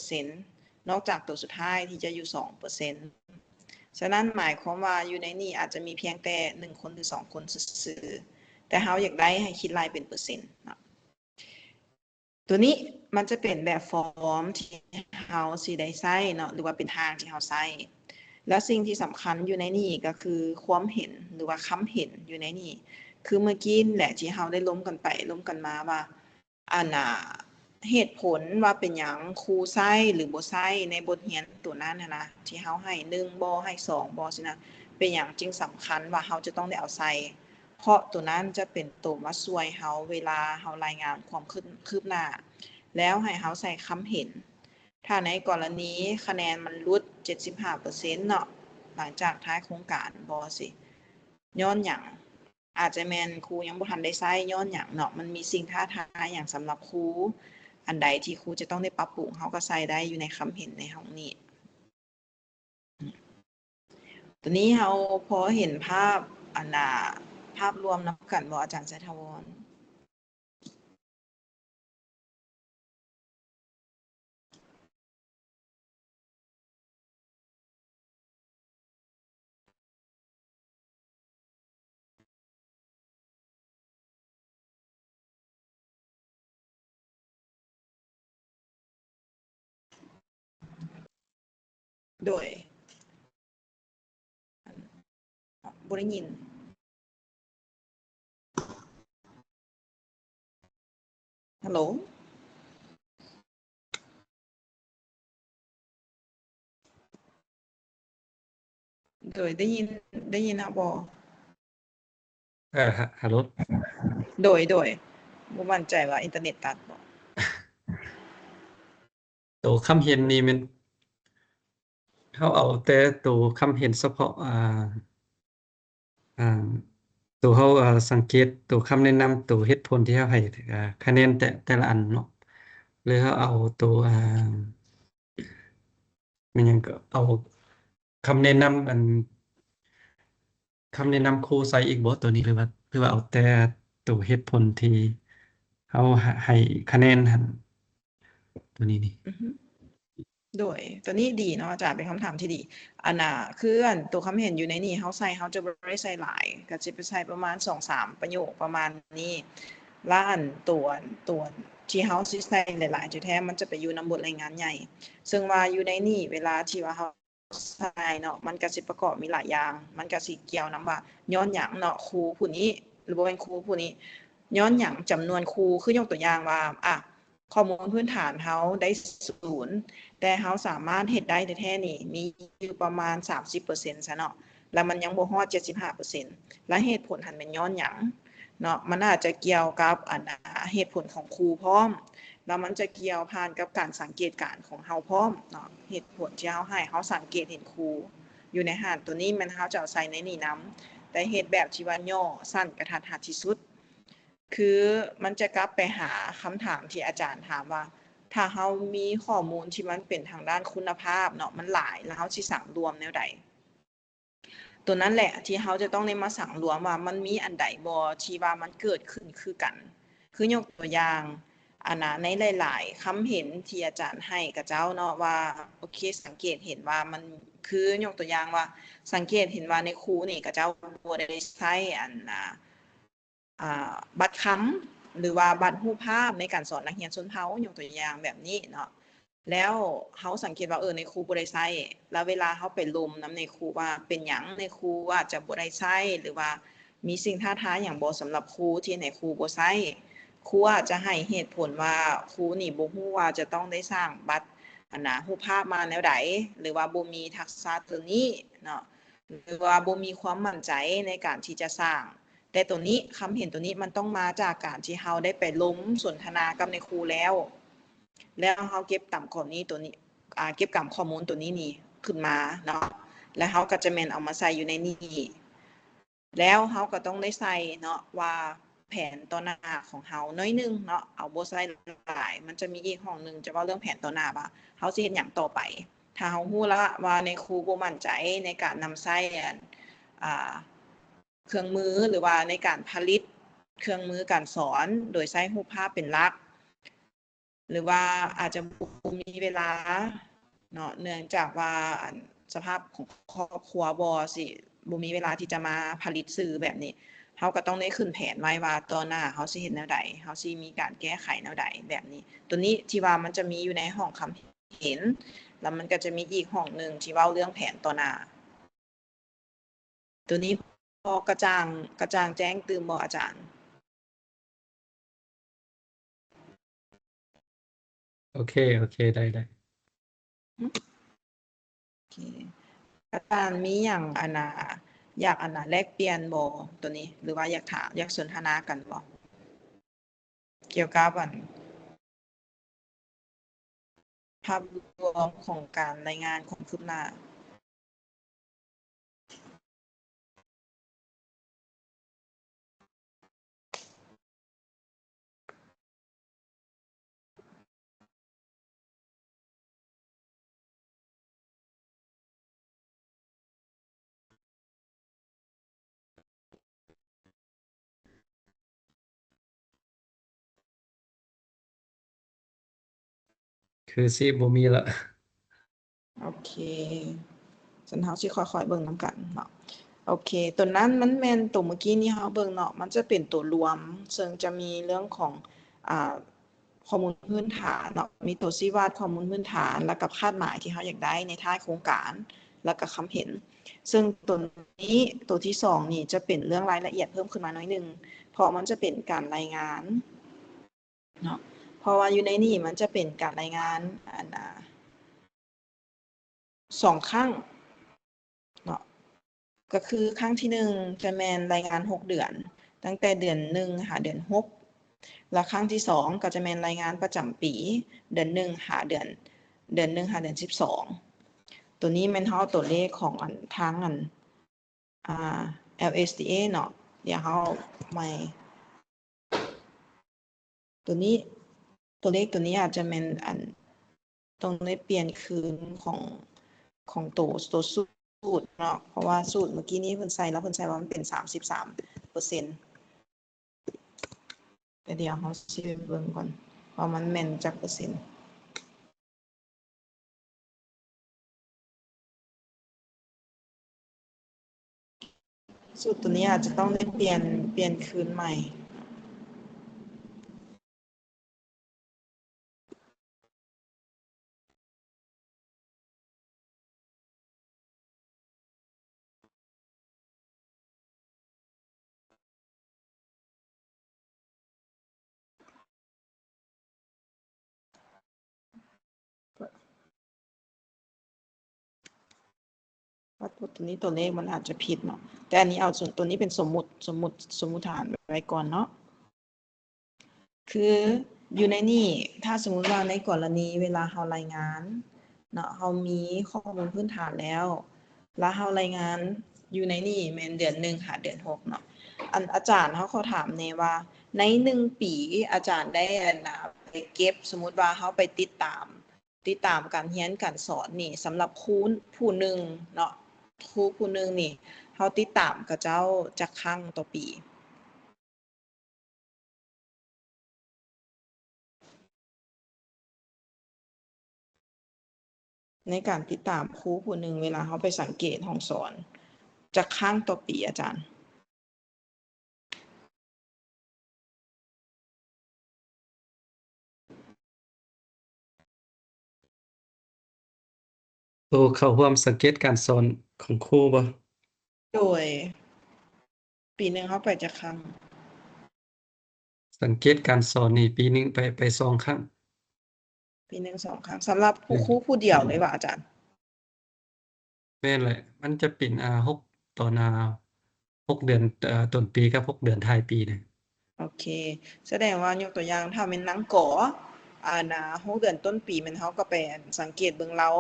1% นอกจากตัวสุดท้ายที่จะอยู่ 2% ฉะนั้นหมายความว่าอยู่ในนี่อาจจะมีเพียงแต่1คนหรือ2คนซื่อๆแต่เฮาอยากได้ให้คิดรายเป็นเปอร์เซ็นต์เนาะตัวนี้มันจะเป็นแบบฟอร์มที่เฮาสิได้ใช้เนาะหรือว่าเป็นทางที่เฮาใช้แล้วสิ่งที่สำคัญอยู่ในนี่ก็คือความเห็นหรือว่าคำเห็นอยู่ในนี่คือเมื่อกี้แหละที่เฮาได้ล้มกันไปล้มกันมาว่าเหตุผลว่าเป็นหยังครูใช้หรือบ่ใช้ในบทเรียนตัวนั้นนะที่เฮาให้1บ่ให้2บ่สินะเป็นหยังจึงสำคัญว่าเฮาจะต้องได้เอาใส่เพราะตัวนั้นจะเป็นตัวมาช่วยเฮาเวลาเฮารายงานความคืบหน้าแล้วให้เฮาใส่คำเห็นถ้าในกรณีคะแนนมันลด 75% เนาะหลังจากท้ายโครงการบ่สิย้อนหยังอาจจะแม่นครูยังบ่ทันได้ใช้ย้อนหยังเนาะมันมีสิ่งท้าทายหยังสำหรับครูอันใดที่ครูจะต้องได้ปรับปรุงเฮาก็ใส่ได้อยู่ในคำเห็นในห้องนี้ ตัวนี้เราพอเห็นภาพอันน่ะภาพรวมนำกันบ่อาจารย์ไสถาวรโดยบ่ได้ยินฮัลโหลโดยได้ยินนะบ่ฮัลโหล โดยบ่มั่นใจว่าอินเทอร์เน็ตตัดบ่ ตัวคำเห็นนี่มันเขาเอาแต่ตัวคำเห็นเฉพาะอ่าตัวเขาสังเกตตัวคำแนะนำตัวเหตุผลที่เขาให้คะแนนแต่ละอันเนาะหรือเขาเอาตัวมันยังก็เอาคำแนะนำคำแนะนำครูใส่อีกบ่ตัวนี้หรือว่าเอาแต่ตัวเหตุผลที่เขาให้คะแนนหั่นตัวนี้นี่ อือฮึโดยตัวนี้ดีเนาะอาจารย์เป็นคำถามที่ดีอันน่ะคืออันตัวคำเห็นอยู่ในนี่เราใส่เราจะบ่ได้ใส่หลายก็สิไปใส่ประมาณ 2-3 ประโยคประมาณนี้แล้วอันตัวที่เราสิใส่หลายๆที่แท้มันจะไปอยู่นำบทรายงานใหญ่ซึ่งว่าอยู่ในนี่เวลาที่ว่าเราใส่เนาะมันก็สิประกอบมีหลายอย่างมันก็สิเกี่ยวนำว่าย้อนหยังเนาะครูผู้นี้หรือบ่แม่นครูผู้นี้ย้อนหยังจำนวนครูคือยกตัวอย่างว่าข้อมูลพื้นฐานเราได้0แต่เราสามารถเฮ็ดได้แท้ๆนี่มีอยู่ประมาณ 30% ซะเนาะแล้วมันยังบ่ฮอด 75% และเหตุผลหั้นแม่นย้อนหยังเนาะมันอาจจะเกี่ยวกับอันน่ะเหตุผลของครูพร้อมแล้วมันจะเกี่ยวผ่านกับการสังเกตการณ์ของเราพร้อมเนาะเหตุผลที่เราให้เราสังเกตเห็นครูอยู่ในหั้นตัวนี้แม่นเราจะเอาใส่ในนี่นำแต่เฮ็ดแบบที่ว่าย่อสั้นกระทัดรัดที่สุดคือมันจะกลับไปหาคำถามที่อาจารย์ถามว่า ถ้าเรามีข้อมูลที่มันเป็นทางด้านคุณภาพเนาะมันหลายแล้วเราสิสังรวมแนวใดตัวนั้นแหละที่เราจะต้องได้มาสังรวมว่ามันมีอันใดบ่ที่ว่ามันเกิดขึ้นคือกันคือยกตัวอย่างอันน่ะในหลายๆคำเห็นที่อาจารย์ให้กับเจ้าเนาะว่าโอเคสังเกตเห็นว่ามันคือยกตัวอย่างว่าสังเกตเห็นว่าในครูนี่กับเจ้าบ่ได้ใช้อันน่ะ บัตรค้ำหรือว่าบัตรรูปภาพในการสอนนักเรียนชนเผ่ายกตัวอย่างแบบนี้เนาะแล้วเขาสังเกตว่าในครูบ่ได้ใช้แล้วเวลาเขาไปลมน้ำในครูว่าเป็นหยังในครูอาจจะบ่ได้ใช้หรือว่ามีสิ่งท้าทายอย่างบ่สำหรับครูที่ในครูบ่ใช้ครูอาจจะให้เหตุผลว่าครูนี่บ่ฮู้ว่าจะต้องได้สร้างบัตรอันน่ะรูปภาพมาแนวใดหรือว่าบ่มีทักษะตัวนี้เนาะหรือว่าบ่มีความมั่นใจในการที่จะสร้าง แต่ตัวนี้คำเห็นตัวนี้มันต้องมาจากการที่เราได้ไปล้มสนทนากับในครูแล้วเราเก็บตามข้อนี้ตัวนี้เก็บกรรมข้อมูลตัวนี้นี่ขึ้นมาเนาะแล้วเราก็จะแม่นเอามาใส่อยู่ในนี้แล้วเราก็ต้องได้ใส่เนาะว่าแผนต่อหน้าของเราน้อยนึงเนาะเอาบ่ใส่หลายมันจะมีอีกห้องนึงจะเว้าเรื่องแผนต่อหน้าว่าเราสิเฮ็ดหยังต่อไปถ้าเราฮู้แล้วว่าในครูบ่มั่นใจในการนำใช้อ่า เครื่องมือหรือว่าในการผลิตเครื่องมือการสอนโดยใช้รูปภาพเป็นหลักหรือว่าอาจจะบ่มีเวลาเนาะเนื่องจากว่าสภาพของครอบครัวสิบ่มีเวลาที่จะมาผลิตสื่อแบบนี้เราก็ต้องได้ขึ้นแผนไว้ว่าต่อหน้าเราสิเฮ็ดแนวใดเราสิมีการแก้ไขแนวใดแบบนี้ตัวนี้ที่ว่ามันจะมีอยู่ในห้องคำเห็นแล้วมันก็จะมีอีกห้องนึงที่เว้าเรื่องแผนต่อหน้าตัวนี้พอกระจ่างแจ้งตื่มบ่อาจารย์โอเคได้โอเคอาจารย์มีหยังอยากแลกเปลี่ยนบ่ตัวนี้หรือว่าอยากถามอยากสนทนากันบ่เกี่ยวกับภาพรวมของการรายงานความคืบหน้า คือสิบ่มีละ โอเคฉันเฮาสิค่อยๆเบิ่งนำกันเนาะโอเคตัวนั้นมันแม่นตัวเมื่อกี้นี้เฮาเบิ่งเนาะมันจะเป็นตัวรวมซึ่งจะมีเรื่องของอ่าข้อมูลพื้นฐานเนาะมีตัวชี้วัดข้อมูลพื้นฐานแล้วกับคาดหมายที่เฮาอยากได้ในท้ายโครงการแล้วก็คำเห็นซึ่งตัวนี้ตัวที่2นี่จะเป็นเรื่องรายละเอียดเพิ่มขึ้นมาหน่อยนึงเพราะมันจะเป็นการรายงานเนาะเพราะว่าอยู่ในนี้มันจะเป็นการรายงาน2ครั้งเนาะก็คือครั้งที่1จะแม่นรายงาน6เดือนตั้งแต่เดือน1หาเดือน6และครั้งที่2ก็จะแม่นรายงานประจำปีเดือน1หาเดือน1หาเดือน12ตัวนี้แม่นเฮาตัวเลขของทางLSTA เนาะเดี๋ยวเฮาใหม่ตัวนี้ตัวเลขตัวนี้อาจจะแม่นต้องได้เปลี่ยนคืนของตัวสูตรเนาะเพราะว่าสูตรเมื่อกี้นี้เพิ่นใส่แล้วเพิ่นใส่ว่ามันเป็น33%แต่เดี๋ยวเฮาสิไปเบิ่งก่อนว่ามันแม่นจักเปอร์เซ็นต์สูตรตัวนี้อาจจะต้องได้เปลี่ยนคืนใหม่ว่าตัวนี้ตัวเลขมันอาจจะผิดเนาะแต่อันนี้เอาส่วนตัวนี้เป็นสมมุติฐานไว้ก่อนเนาะคืออยู่ในนี่ถ้าสมมุติว่าในกรณีเวลาเฮารายงานเนาะเฮามีข้อมูลพื้นฐานแล้วเฮารายงานอยู่ในนี่แม่นเดือน1หาเดือน6เนาะอาจารย์เฮาขอถามแน่ว่าใน1ปีอาจารย์ได้ไปเก็บสมมุติว่าเฮาไปติดตามการเรียนการสอนนี่สำหรับครูผู้หนึ่งเนาะครูผู้หนึ่งนี่เฮาติดตามกับเจ้าจักครั้งต่อปีในการติดตามครูผู้หนึ่งเวลาเฮาไปสังเกตห้องสอนจักครั้งต่อปีอาจารย์ ตัวเข้าร่วมสังเกตการสอนของครูบ่ โดยปีหนึ่งเขาไปจักครั้ง สังเกตการสอนนี่ปีหนึงไป2ครั้ง ปีหนึ่ง2ครั้งสำหรับครูผู้เดียวเลยว่าอาจารย์ แม่นแหละมันจะเป็น6ตอน6เดือนต้นปีกับ6เดือนท้ายปีเนี่ย โอเค แสดงว่ายกตัวอย่างถ้าเป็นหนังก๋อ6เดือนต้นปีมันเขาก็ไปสังเกตเบิ่งเล้า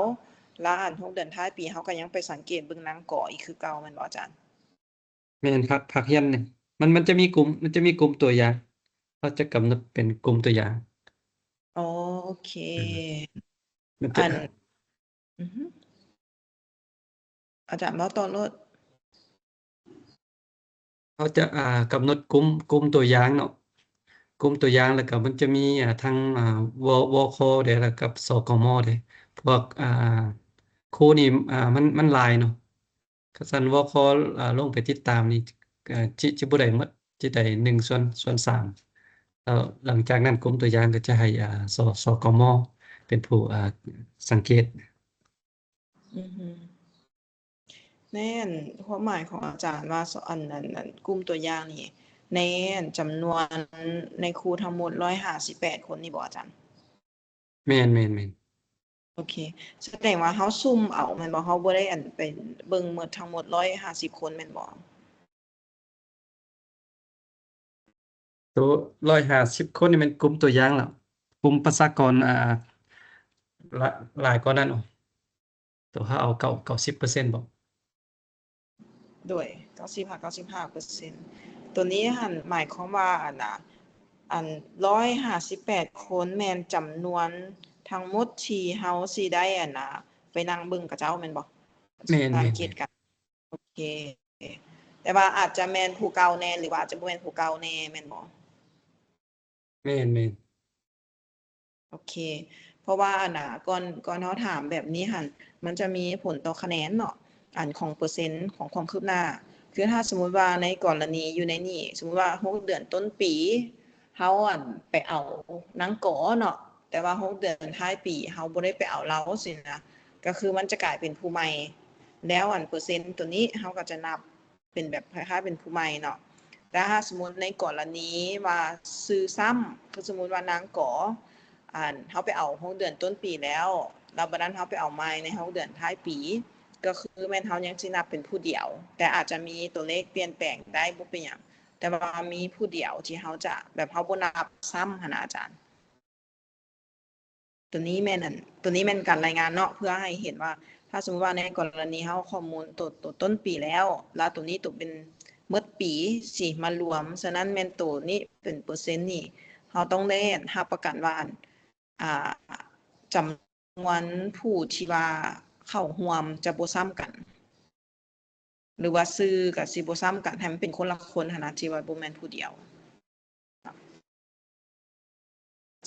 แล้ว6เดือนท้ายปีเขาก็ยังไปสังเกตเบิ่งหนังก๋ออีกคือเก่าแม่นบ่อาจารย์ แม่นภาคเรียนนี่มันจะมีกลุ่มตัวอย่างเขาจะกำหนดเป็นกลุ่มตัวอย่าง อ๋อโอเค มันจะ อือฮึอาจารย์เว้าต่อโลด เขาจะกำหนดกลุ่มตัวอย่างเนาะกลุ่มตัวอย่างแล้วก็มันจะมีทั้งวคเด้แล้วกับสกมเด้พวกครูนี่มันหลายเนาะก็ซั่นวคลงไปติดตามนี่จิบ่ได้หมดจิได้1/3แล้วหลังจากนั้นกลุ่มตัวอย่างก็จะให้สกมเป็นผู้สังเกต อือฮึแน่นความหมายของอาจารย์ว่านั้นกลุ่มตัวอย่างนี่ในจำนวนในครูทั้งหมด158คนนี่บ่อาจารย์ แม่นโอเคแสดงว่าเฮาซุ่มเอาแม่นบ่เฮาบ่ได้ไปเบิ่งหมดทั้งหมด150คนแม่นบ่ตัว150คนนี่เป็นกลุ่มตัวอย่างแล้วกลุ่มประชากรหลายกว่านั้นตัวเขาเอา90%บ่ ด้วย95%ตัวนี้หั่นหมายความว่า158คนแม่นจำนวนทั้งหมดที่เฮาสิได้ไปนั่งเบิ่งกับเจ้าแม่นบ่ แม่น สังเกตกันโอเคแต่ว่าอาจจะแม่นผู้เก่าแน่หรือว่าอาจจะบ่แม่นผู้เก่าแน่แม่นบ่ แม่น โอเค เพราะว่าก่อนเฮาถามแบบนี้หั่นมันจะมีผลต่อคะแนนเนาะอันของเปอร์เซ็นต์ของความคืบหน้าคือถ้าสมมุติว่าในกรณีอยู่ในนี้สมมุติว่า6เดือนต้นปีเฮาไปเอานางกอเนาะแต่ว่า6เดือนท้ายปีเฮาบ่ได้ไปเอาเลาสินะก็คือมันจะกลายเป็นผู้ใหม่แล้วเปอร์เซ็นต์ตัวนี้เฮาก็จะนับเป็นแบบคล้ายๆเป็นผู้ใหม่เนาะแต่ถ้าสมมุติในกรณีว่าซื้อซ้ำคือสมมุติว่านางกอเฮาไปเอา6เดือนต้นปีแล้วบัดนั้นเฮาไปเอาใหม่ใน6เดือนท้ายปีก็คือแม่นเฮายังสินับเป็นผู้เดียวแต่อาจจะมีตัวเลขเปลี่ยนแปลงได้บ่เป็นหยังแต่ว่ามีผู้เดียวที่เฮาจะแบบเฮาบ่นับซ้ำหั่นน่ะอาจารย์ตัวนี้แม่นการรายงานเนาะเพื่อให้เห็นว่าถ้าสมมุติว่าในกรณีเฮาข้อมูลตัวต้นปีแล้วตัวนี้ตัวเป็นหมดปีสิมารวมฉะนั้นแม่นตัวนี้เป็นเปอร์เซ็นต์นี่เฮาต้องได้รับประกันว่าจำนวนผู้ที่ว่าเข้าร่วมจะบ่ซ้ำกันหรือว่าซื้อก็สิบ่ซ้ำกันให้มันเป็นคนละคนหั่นน่ะที่ว่าบ่แม่นผู้เดียว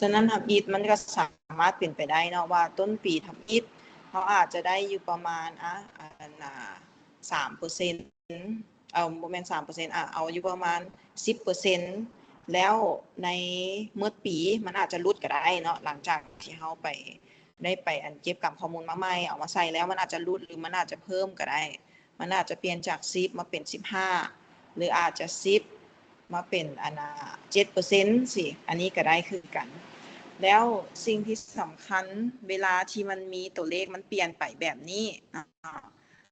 ฉะนั้นทำอิฐมันก็สามารถเป็นไปได้เนาะว่าต้นปีทำอิฐเขาอาจจะได้อยู่ประมาณ3%บ่แม่น 3% เอาอยู่ประมาณ 10% แล้วในเมื่อปีมันอาจจะหลุดก็ได้เนาะหลังจากที่เฮาได้ไปเก็บกับข้อมูลมาใหม่เอามาใส่แล้วมันอาจจะหลุดหรือมันอาจจะเพิ่มก็ได้มันอาจจะเปลี่ยนจาก10มาเป็น15หรืออาจจะ10มาเป็น7%สิอันนี้ก็ได้คือกันแล้วสิ่งที่สำคัญเวลาที่มันมีตัวเลขมันเปลี่ยนไปแบบนี้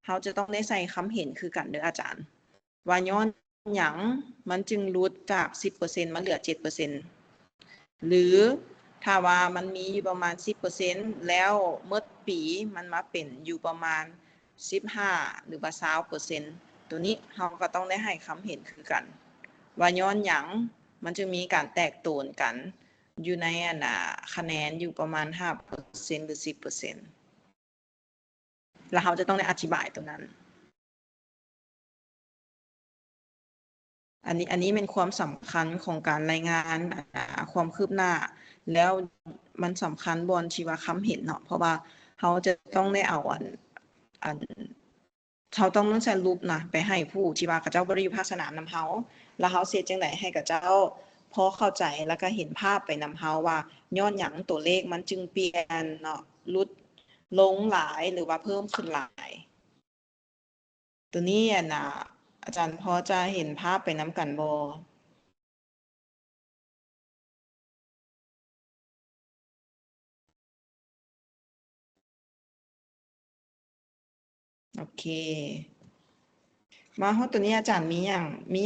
เราจะต้องได้ใส่คำเห็นคือกันเด้ออาจารย์ว่าย้อนหยังมันจึงลดจาก 10% มาเหลือ 7% หรือถ้าว่ามันมีอยู่ประมาณ 10% แล้วเมื่อปีมันมาเป็นอยู่ประมาณ15หรือว่า20%ตัวนี้เราก็ต้องได้ให้คำเห็นคือกันว่าย้อนหยังมันจึงมีการแตกต่างกันอยู่ในคะแนนอยู่ประมาณ 5% หรือ 10% แล้วเราจะต้องได้อธิบายตรงนั้นอันนี้เป็นความสำคัญของการรายงานความคืบหน้าแล้วมันสำคัญบนที่ว่าคำเห็นเนาะเพราะว่าเขาจะต้องได้เอาเขาต้องสรุปนะไปให้ผู้ที่ว่าเขาเจ้าบ่ได้อยู่ภาคสนามนำเฮาแล้วเฮาเฮ็ดจังได๋ให้เขาเจ้าพอเข้าใจแล้วก็เห็นภาพไปนำเฮาว่าย้อนหยังตัวเลขมันจึงเปลี่ยนเนาะลดลงหลายหรือว่าเพิ่มขึ้นหลายตัวนี้อาจารย์พอจะเห็นภาพไปนำกันบ่โอเคมาฮอดตัวนี้อาจารย์มีห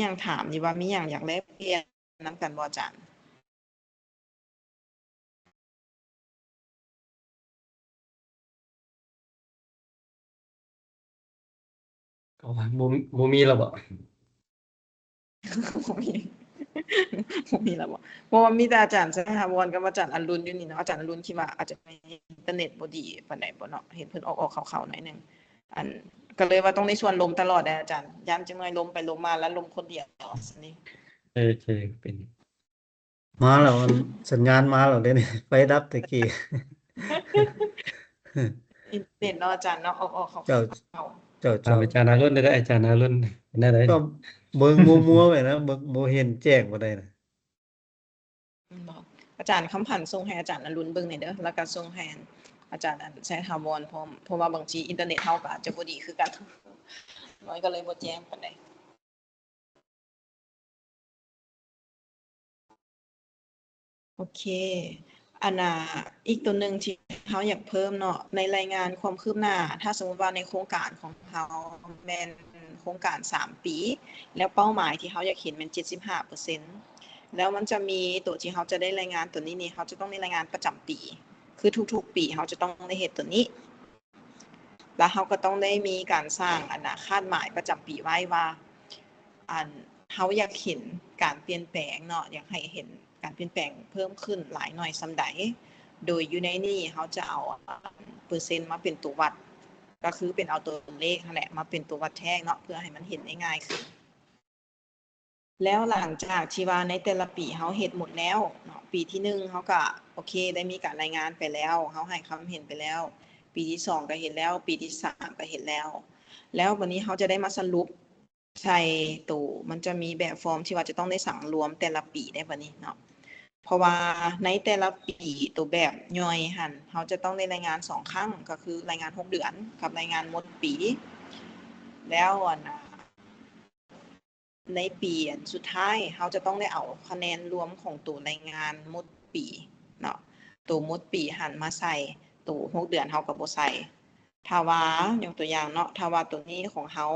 ยังถามอยู่ว่ามีหยังอยากแลกเปลี่ยนนำกันบ่อาจารย์ก็ว่าบ่มีแล้วบ่ บ่มีบ่มีแล้วบ่เพราะว่ามีแต่อาจารย์สถาพรกับอาจารย์อรุณอยู่นี่เนาะอาจารย์อรุณคิดว่าอาจจะอินเทอร์เน็ตบ่ดีปานใดบ่เนาะเห็นเพิ่นออกๆเข้าๆหน่อยนึงก็เลยว่าต้องได้ชวนลมตลอดอาจารย์ย้ำจังหน่อยลมไปลมมาแล้วลมคนเดียวซั่นนี่ โอเคเป็นมาแล้วสัญญาณมาแล้วเด้นี่ ไฟดับตะกี้ อินเทอร์เน็ตเนาะอาจารย์เนาะออกๆเข้า เจ้า ๆ เจ้า ถามอาจารย์อรุณได้อาจารย์อรุณเป็นได้ ก็เบิ่งมัวๆไว้นะบ่เห็นแจ้งบ่ได้นะ บอกอาจารย์คำพันธ์ส่งให้อาจารย์อรุณเบิ่งหน่อยเด้อแล้วก็ส่งให้อาจารย์ใช้ถาวรพร้อมเพราะว่าบางทีอินเทอร์เน็ตเฮาก็อาจจะบ่ดีคือกันน้อยก็เลยบ่แจ้งปานใดโอเคอีกตัวหนึ่งที่เฮาอยากเพิ่มเนาะในรายงานความคืบหน้าถ้าสมมุติว่าในโครงการของเฮาแม่นโครงการ3ปีแล้วเป้าหมายที่เฮาอยากเห็นแม่น 75% แล้วมันจะมีตัวที่เฮาจะได้รายงานตัวนี้นี่เฮาจะต้องได้รายงานประจำปีคือทุกๆปีเฮาจะต้องได้เฮ็ดตัวนี้แล้วเฮาก็ต้องได้มีการสร้างคาดหมายประจำปีไว้ว่าเฮาอยากเห็นการเปลี่ยนแปลงเนาะอยากให้เห็นการเปลี่ยนแปลงเพิ่มขึ้นหลายน้อยส่ำใดโดยอยู่ในนี้เฮาจะเอาเปอร์เซ็นต์มาเป็นตัววัดก็คือเป็นเอาตัวเลขนั่นแหละมาเป็นตัววัดแท่งเนาะเพื่อให้มันเห็นได้ง่ายขึ้น แล้วหลังจากที่ว่าในแต่ละปีเฮาเฮ็ดหมดแล้วเนาะปีที่1เฮาก็โอเคได้มีการรายงานไปแล้วเฮาให้ความเห็นไปแล้ว ปีที่2ก็เห็นแล้วปีที่3ก็เห็นแล้วแล้ววันนี้เฮาจะได้มาสรุปใส่ตู้มันจะมีแบบฟอร์มที่ว่าจะต้องได้สั่งรวมแต่ละปีได้บัดนี้เนาะเพราะว่าในแต่ละปีตัวแบบย่อยหั่นเฮาจะต้องได้รายงาน2ครั้งก็คือรายงาน6เดือนกับรายงานหมดปีแล้วในปีสุดท้ายเฮาจะต้องได้เอาคะแนนรวมของตัวรายงานหมดปีเนาะตัวหมดปีหันมาใส่ตัว6เดือนเฮาก็บ่ใส่ถ้าว่ายกตัวอย่างเนาะถ้าว่าตัวนี้ของเฮา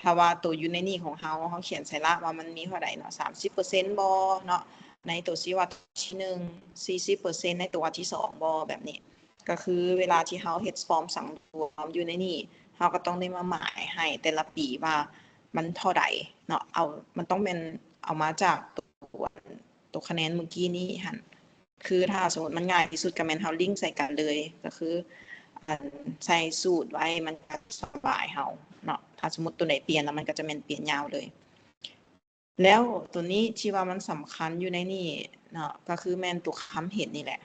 ถ้าว่าตัวอยู่ในนี้ของเฮาเขียนใส่ละว่ามันมีเท่าใดเนาะ 30% บ่เนาะในตัวชีวัดที่1 40% ในตัวที่2บ่แบบนี้ก็คือเวลาที่เฮาเฮ็ดฟอร์มสั่งรวมอยู่ในนี้เฮาก็ต้องได้มาหมายให้แต่ละปีว่ามันเท่าใดเนาะมันต้องเป็นเอามาจากตัวคะแนนเมื่อกี้นี้หั่นคือถ้าสมมุติมันง่ายที่สุดก็แม่นเฮาลิงก์ใส่กันเลยก็คือใส่สูตรไว้มันก็สบายเฮาเนาะถ้าสมมุติตัวไหนเปลี่ยนแล้วมันก็จะแม่นเปลี่ยนยาวเลยแล้วตัวนี้ที่ว่ามันสำคัญอยู่ในนี่เนาะก็คือแม่นตัวคำเห็นนี่แหละ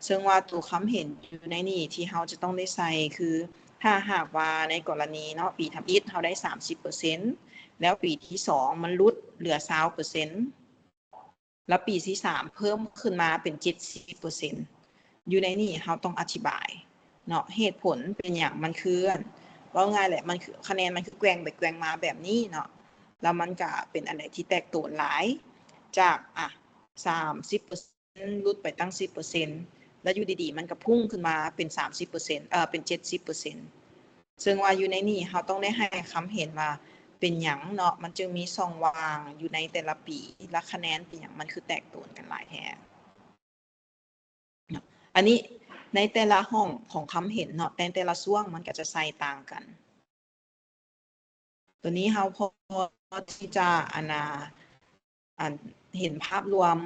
ซึ่งว่าตัวคำเห็นอยู่ในนี่ที่เฮาจะต้องได้ใส่คือถ้าหากว่าในกรณีเนาะปีทำอิฐเฮาได้ 30% แล้วปีที่2มันลดเหลือ 20% แล้วปีที่3เพิ่มขึ้นมาเป็น 70% อยู่ในนี่เฮาต้องอธิบายเนาะเหตุผลเป็นหยังมันคือว่าง่ายแหละมันคือคะแนนมันคือแกว่งไปแกว่งมาแบบนี้เนาะแล้วมันก็เป็นอันไหนที่แตกต่างหลายจาก30% ลดไปตั้ง 10% แล้วอยู่ดีๆมันก็พุ่งขึ้นมาเป็น 30% เป็น 70% ซึ่งว่าอยู่ในนี้เฮาต้องได้ให้คำเห็นว่าเป็นหยังเนาะมันจึงมีช่องว่างอยู่ในแต่ละปีและคะแนนเป็นหยังมันคือแตกต่างกันหลายแท้อันนี้ในแต่ละห้องของคำเห็นเนาะแต่ละช่วงมันก็จะใส่ต่างกันตัวนี้เฮาพอที่จะเห็นภาพรวม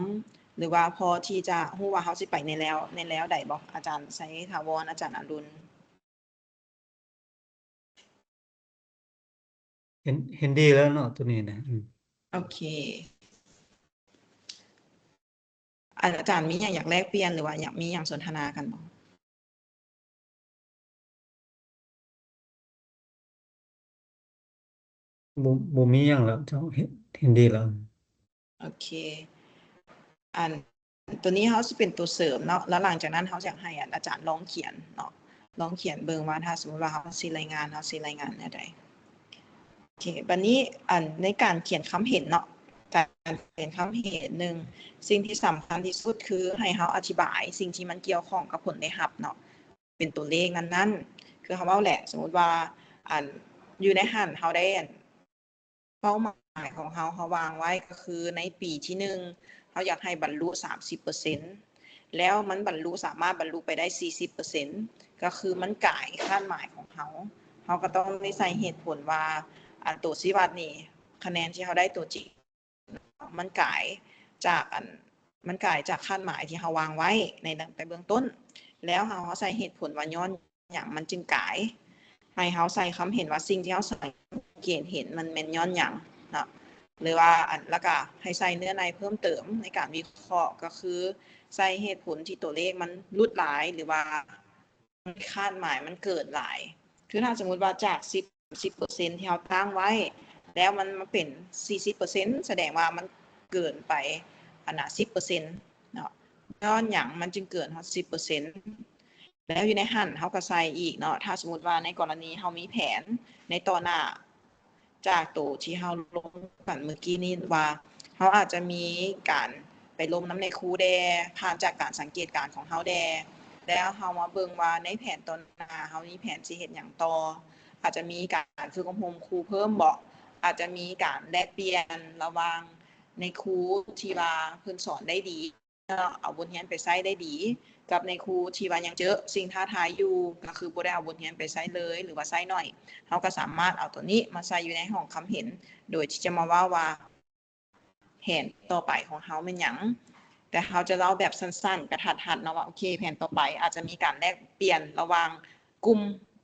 หรือว่าพอที่จะฮู้ว่าเฮาสิไปในแล้วใดบ่อาจารย์ไสถาวรอาจารย์อรุณเห็นดีแล้วเนาะตัวนี้นะโอเคอาจารย์มีหยังอยากแลกเปลี่ยนหรือว่าอยากมีหยังสนทนากันบ่บ่มีหยังแล้วเจ้าเห็นดีแล้วโอเคตัวนี้เฮาสิเป็นตัวเสริมเนาะแล้วหลังจากนั้นเฮาอยากให้อาจารย์ลองเขียนเนาะลองเขียนเบิ่งว่าถ้าสมมุติว่าเฮาสิรายงานแนวใดโอเคบัดนี้ในการเขียนคำเห็นเนาะการเขียนคำเห็นหนึ่งสิ่งที่สำคัญที่สุดคือให้เฮาอธิบายสิ่งที่มันเกี่ยวข้องกับผลได้รับเนาะเป็นตัวเลขนั้นๆคือเฮาเว้าแหละสมมุติว่าอยู่ในหั้นเฮาได้เป้าหมายของเฮาวางไว้ก็คือในปีที่1เฮาอยากให้บรรลุ 30% แล้วมันสามารถบรรลุไปได้ 40% ก็คือมันก่ายคาดหมายของเฮาก็ต้องได้ใส่เหตุผลว่าตัวชี้วัดนี่คะแนนที่เฮาได้ตัวจริงมันก่ายจากคาดหมายที่เฮาวางไว้ในแต่เบื้องต้นแล้วเฮาใส่เหตุผลว่าย้อนหยังมันจึงก่ายให้เฮาใส่คำเห็นว่าสิ่งที่เฮาสังเกตเห็นมันแม่นย้อนหยังเนาะหรือว่าแล้วก็ให้ใส่เนื้อในเพิ่มเติมในการวิเคราะห์ก็คือใส่เหตุผลที่ตัวเลขมันลุดหลายหรือว่าคาดหมายมันเกินหลายคือถ้าสมมุติว่าจาก10% ที่เฮาตั้งไว้แล้วมันมาเป็น 40% แสดงว่ามันเกินไป10% เนาะย้อนหยังมันจึงเกิน10%แล้วอยู่ในหั่นเฮาก็ใส่อีกเนาะถ้าสมมุติว่าในกรณีเฮามีแผนในต่อหน้าจากตัวที่เฮาลงกันเมื่อกี้นี้ว่าเฮาอาจจะมีการไปลงน้ำในครูแดผ่านจากการสังเกตการของเฮาแดแล้วเฮามาเบิ่งว่าในแผนต่อหน้าเฮามีแผนสิเฮ็ดหยังต่ออาจจะมีการฝึกอบรมครูเพิ่มบ่อาจจะมีการแลกเปลี่ยนระหว่างในครูที่ว่าเพิ่นสอนได้ดีเอาบทเรียนไปใช้ได้ดีกับในครูที่ว่ายังเจอสิ่งท้าทายอยู่ก็คือบ่ได้เอาบทเรียนไปใช้เลยหรือว่าใช้น้อยเฮาก็สามารถเอาตัวนี้มาใส่อยู่ในห้องคำเห็นโดยที่จะมาว่าแผนต่อไปของเฮาแม่นหยังแต่เฮาจะเล่าแบบสั้นๆกระทัดรัดเนาะว่าโอเคแผนต่อไปอาจจะมีการแลกเปลี่ยนระหว่างกลุ่ม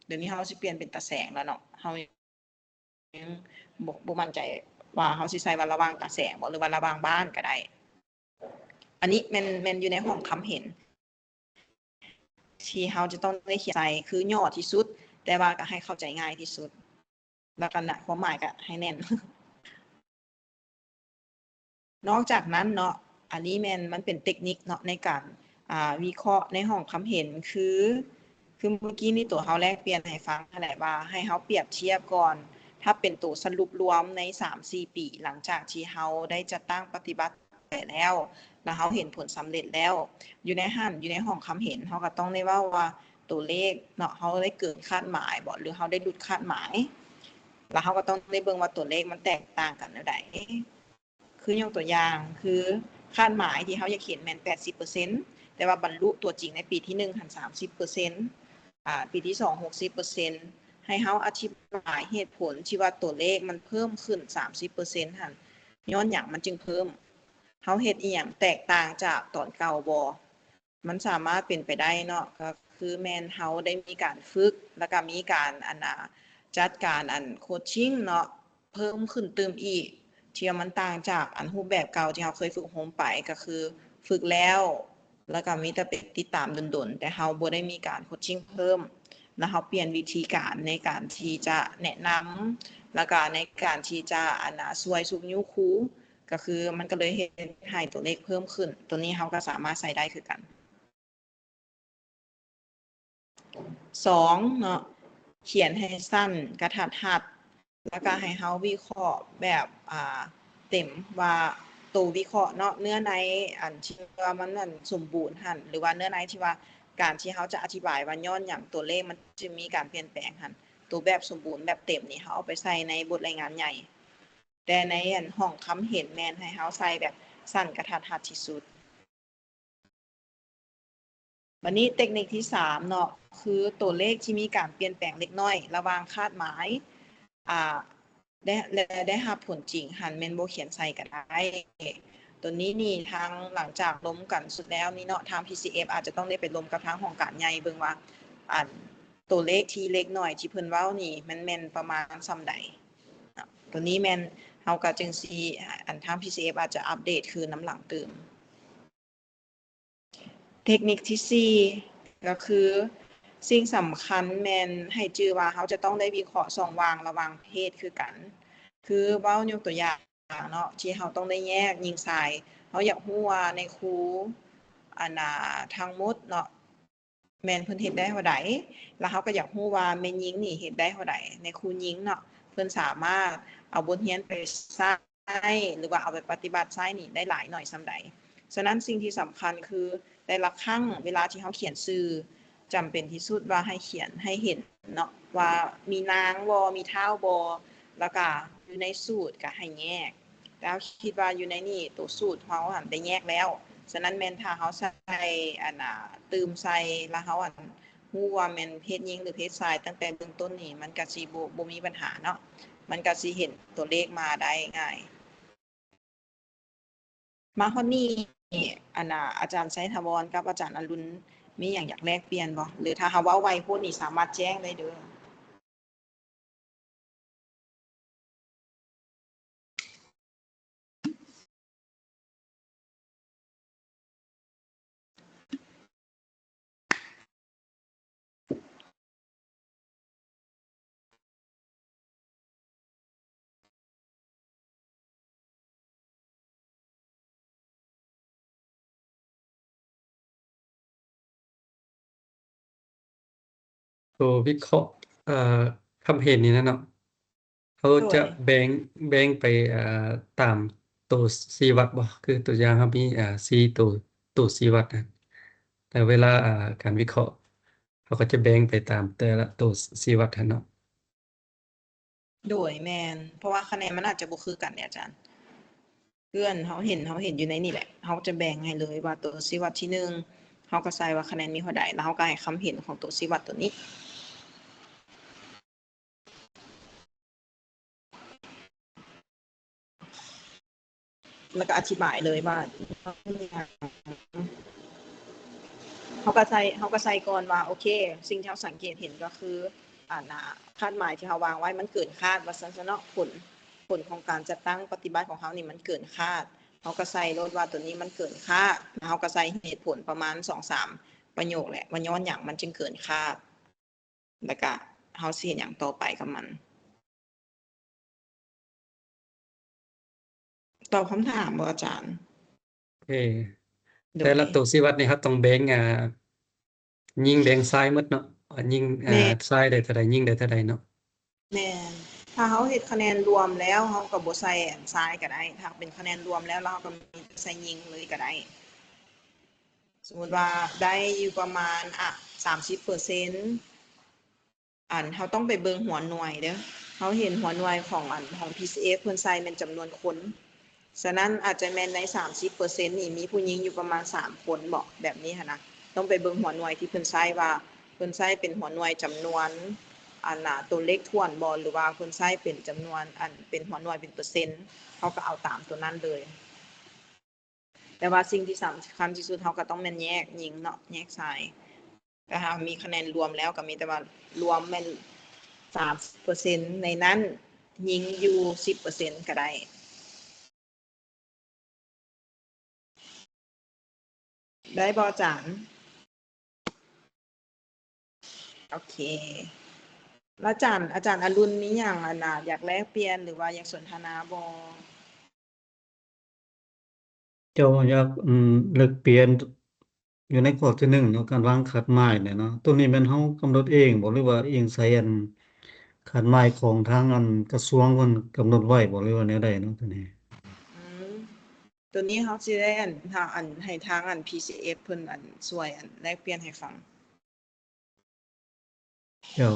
เดี๋ยวนี้เฮาสิเปลี่ยนเป็นตาแสงแล้วเนาะเฮายังบ่มั่นใจ ว่าเขาสิใส่ว่าระวางตาแสงบ่หรือว่าระวางบ้านก็ได้อันนี้แม่นอยู่ในห้องคำเห็นที่เขาจะต้องได้เขียนใส่คือย่อที่สุดแต่ว่าก็ให้เข้าใจง่ายที่สุดแล้วก็นะความหมายก็ให้แน่น นอกจากนั้นเนาะอันนี้มันเป็นเทคนิคเนาะในการวิเคราะห์ในห้องคำเห็นคือเมื่อกี้นี่ตัวเฮาแลกเปลี่ยนให้ฟังนั่นแหละว่าให้เฮาเปรียบเทียบก่อนถ้าเป็นตัวสรุปรวมใน 3-4 ปีหลังจากที่เฮาได้จัดตั้งปฏิบัติไปแล้วเฮาเห็นผลสำเร็จแล้วอยู่ในห้องคำเห็นเฮาก็ต้องได้ว่าตัวเลขเนาะเฮาได้เกินคาดหมายบ่หรือเฮาได้หลุดคาดหมายแล้วเฮาก็ต้องได้เบิ่งว่าตัวเลขมันแตกต่างกันแนวใดคือยกตัวอย่างคือคาดหมายที่เขาอยากเขียนแม่น 80% แต่ว่าบรรลุตัวจริงในปีที่1หัน 30% ปีที่2 60% ให้เขาอธิบายเหตุผลที่ว่าตัวเลขมันเพิ่มขึ้น 30% หันย้อนหยังมันจึงเพิ่มเขาเฮ็ดอีหยังแตกต่างจากตอนเก่าบ่มันสามารถเป็นไปได้เนาะก็คือแม่นเฮาได้มีการฝึกแล้วก็มีการจัดการโคชชิ่งเนาะเพิ่มขึ้นเติมอีกที่มันต่างจากรูปแบบเก่าที่เราเคยฝึกโฮมไปก็คือฝึกแล้วก็มีแต่ไปติดตามดนๆแต่เราบ่ได้มีการโคชชิ่งเพิ่มแล้วเราเปลี่ยนวิธีการในการที่จะแนะนำแล้วก็ในการที่จะช่วยสุกนิ้วครูก็คือมันก็เลยเฮ็ดให้ตัวเลขเพิ่มขึ้นตัวนี้เราก็สามารถใส่ได้คือกัน2เนาะเขียนให้สั้นกระทัดรัดแล้วก็ให้เฮาวิเคราะห์แบบเต็มว่าตัววิเคราะห์เนาะเนื้อในที่ว่ามันสมบูรณ์หั่นหรือว่าเนื้อในที่ว่าการที่เฮาจะอธิบายว่าย้อนหยังตัวเลขมันจะมีการเปลี่ยนแปลงหั่นตัวแบบสมบูรณ์แบบเต็มนี่เฮาเอาไปใส่ในบทรายงานใหญ่แต่ในห้องคำเห็นแม่นให้เฮาใส่แบบสั้นกระทัดรัดที่สุดวันนี้เทคนิคที่3เนาะคือตัวเลขที่มีการเปลี่ยนแปลงเล็กน้อยระหว่างคาดหมายได้รับผลจริงหันแม่นบ่เขียนใส่ก็ได้ตัวนี้นี่ทางหลังจากล้มกันสุดแล้วนี่เนาะทาง PCF อาจจะต้องได้ไปล้มกับทางห้องการใหญ่เบิ่งว่าตัวเลขที่เล็กน้อยที่เพิ่นเว้านี่มันแม่นประมาณส่ำใดตัวนี้แม่นเฮาก็จึงสิทาง PCF อาจจะอัปเดตคืนน้ำหลังตื่มเทคนิคที่4ก็คือสิ่งสำคัญแม่นให้จื่อว่าเฮาจะต้องได้วิเคราะห์ช่องว่างระหว่างเพศคือกันคือเว้ายกตัวอย่างเนาะที่เฮาต้องได้แยกหญิงชายเฮาอยากรู้ว่าในครูทั้งหมดเนาะแม่นเพิ่นเฮ็ดได้เท่าใดแล้วเฮาก็อยากรู้ว่าแม่นหญิงนี่เฮ็ดได้เท่าใดในครูหญิงเนาะเพิ่นสามารถเอาบทเรียนไปใช้หรือว่าเอาไปปฏิบัติใช้นี่ได้หลายน้อยส่ำใดฉะนั้นสิ่งที่สำคัญคือแต่ละครั้งเวลาที่เฮาเขียนชื่อจำเป็นที่สุดว่าให้เขียนให้เห็นเนาะว่ามีนางบ่มีเท้าบ่แล้วก็อยู่ในสูตรก็ให้แยกแล้วคิดว่าอยู่ในนี่ตัวสูตรเฮาได้แยกแล้วฉะนั้นแม่นถ้าเฮาใส่ตืมใส่แล้วเฮาฮู้ว่าแม่นเพศหญิงหรือเพศชายตั้งแต่เบื้องต้นนี่มันก็สิบ่มีปัญหาเนาะมันก็สิเห็นตัวเลขมาได้ง่ายมาฮอดนี้อาจารย์ไสถาวรกับอาจารย์อรุณมีหยังอยากแลกเปลี่ยนบ่หรือถ้าเฮาเว้าไวโพดนี่สามารถแจ้งได้เด้อตัววิเคราะห์คำเห็นนี่นะเนาะเขาจะแบ่งไปตามตัวชี้วัดบ่คือตัวอย่างเขามี4ตัวชี้วัดนะแต่เวลาการวิเคราะห์เขาก็จะแบ่งไปตามแต่ละตัวชี้วัดหั้นเนาะ โดยแม่นเพราะว่าคะแนนมันอาจจะบ่คือกันเนี่ยอาจารย์เพื่อนเฮาเห็นอยู่ในนี่แหละเฮาจะแบ่งให้เลยว่าตัวชี้วัดที่1เฮาก็ใส่ว่าคะแนนมีเท่าใดแล้วเฮาก็ให้คำเห็นของตัวชี้วัดตัวนี้แล้วก็อธิบายเลยว่าเฮาก็ใส่ก่อนว่าโอเคสิ่งที่เฮาสังเกตเห็นก็คือคาดหมายที่เฮาวางไว้มันเกินคาดว่าซั่นซะเนาะผล ผลของการจัดตั้งปฏิบัติของเขานี่มันเกินคาดเขาก็ใส่โลดว่าตัวนี้มันเกินคาดเขาก็ใส่เหตุผลประมาณ 2-3 ประโยคแหละว่าย้อนหยังมันจึงเกินคาดแล้วก็เขาสิเฮ็ดหยังต่อไปกับมันตอบคำถามบ่อาจารย์ โอเค โด แต่ ย ละตัวชี้วัดนี่ครับต้องแบ่งยิงแบ่งซ้ายหมดเนาะยิง แม่น ซ้ายได้เท่าใดยิงได้เท่าใดเนาะ แม่นถ้าเขาเฮ็ดคะแนนรวมแล้วเขาก็บ่ใส่อันซ้ายก็ได้ถ้าเป็นคะแนนรวมแล้วเราก็มีใส่ยิงเลยก็ได้ สมมุติว่าได้อยู่ประมาณ30%อันเขาต้องไปเบิ่งหัวหน่วยเด้อเขาเห็นหัวหน่วยของของ PCF เพิ่นใส่เป็นจำนวนคนฉะนั้นอาจจะแม่นใน 30% นี่มีผู้หญิงอยู่ประมาณ3คนบ่แบบนี้หันนะต้องไปเบิ่งหัวหน่วยที่เพิ่นใส่ว่าเพิ่นใส่เป็นหัวหน่วยจำนวนตัวเลขถ้วนบ่หรือว่าเพิ่นใส่เป็นจำนวนเป็นหัวหน่วยเป็นเปอร์เซ็นต์เขาก็เอาตามตัวนั้นเลย แต่ว่าสิ่งที่สำคัญที่สุดเขาก็ต้องแม่นแยกหญิงเนาะแยกชายก็ถ้ามีคะแนนรวมแล้วก็มีแต่ว่ารวมแม่น 30% ในนั้นหญิงอยู่ 10% ก็ได้ได้บ่อาจารย์โอเคแล้วอาจารย์อรุณมีหยังอยากแลกเปลี่ยนหรือว่าอยากสนทนาบ่ เจ้าอยากเลิกเปลี่ยนอยู่ในข้อที่1เนาะการวางคาดหมายเนี่ยเนาะตัวนี้แม่นเฮากำหนดเองบ่หรือว่าอิงใส่คาดหมายของทางกระทรวงเพิ่นกำหนดไว้บ่หรือว่าแนวใดเนาะตัวนี้ อืมตัวนี้เขาสิได้ถ้าให้ทางPCF เพิ่นช่วยแลกเปลี่ยนให้ฟัง เจ้า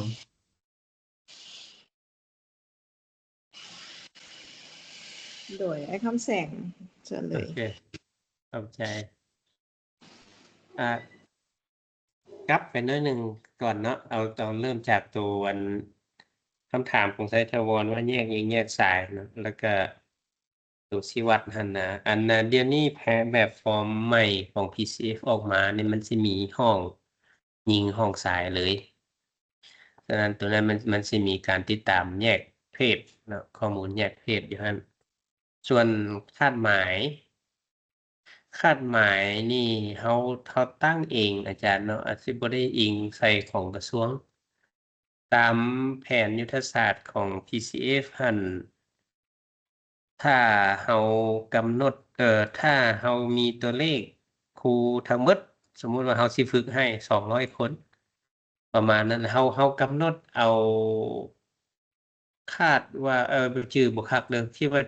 โดยไอ้คำแสงเชิญเล โอย เคเข้าใจอ่ากลับไปหน้อยหนึ่งก่อนเนาะเอาตอนเริ่มจากตัวคำถามของไซทวรว่าแยกยิงแยกสายเนาะแล้วก็ตัวชี้วัดหันนะเดี๋ยวนี้แพ้แบบฟอร์มใหม่ของ PCF ออกมาเนี่ยมันจะมีห้องยิงห้องสายเลยฉะนั้นตัวนั้นมันจะมีการติดตามแยกเพศเนาะข้อมูลแยกเพศอยู่หั่นส่วนคาดหมายนี่เขาตั้งเองอาจารย์เนาะอาจสิบ่ได้อิงใส่ของกระทรวง ตามแผนยุทธศาสตร์ของ PCF หั่นถ้าเรากำหนดถ้าเรามีตัวเลขครูทั้งหมดสมมุติว่าเราสิฝึกให้200คนประมาณนั้นเรากำหนดเอาคาดว่าชื่อบ่คักเด้อคิดว่า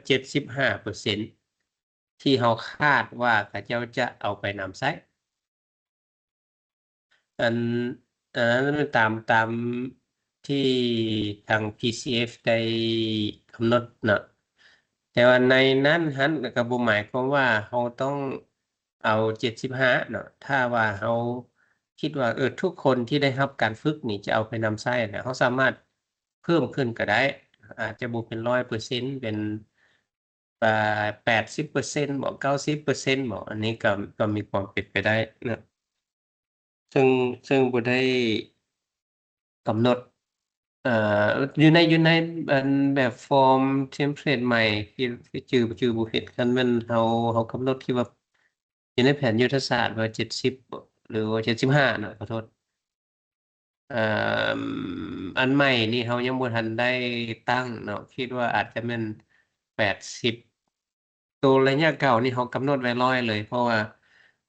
75% ที่เราคาดว่าเขาเจ้าจะเอาไปนำใช้อันนั้นมันตามที่ทาง PCF ได้กำหนดเนาะแต่ว่าในนั้นหั้นก็บ่หมายความว่าเราต้องเอา75เนาะถ้าว่าเราคิดว่าทุกคนที่ได้รับการฝึกนี่จะเอาไปนำใช้น่ะเราสามารถเพิ่มขึ้นก็ได้อาจจะบ่เป็น 100% เป็น80%บ่ 90% บ่อันนี้ก็มีความเป็นไปได้เนาะซึ่งบ่ได้กำหนดอยู่ในแบบฟอร์มเทมเพลตใหม่ที่ชื่อบ่ผิดคันแม่นเรากำหนดที่ว่าอยู่ในแผนยุทธศาสตร์ว่า70บ่หรือว่า75เนาะขอโทษเอ่ออันใหม่นี่เรายังบ่ทันได้ตั้งเนาะคิดว่าอาจจะแม่น80ตัวระยะเก่านี่เรากำหนดไว้100เลย เพราะว่า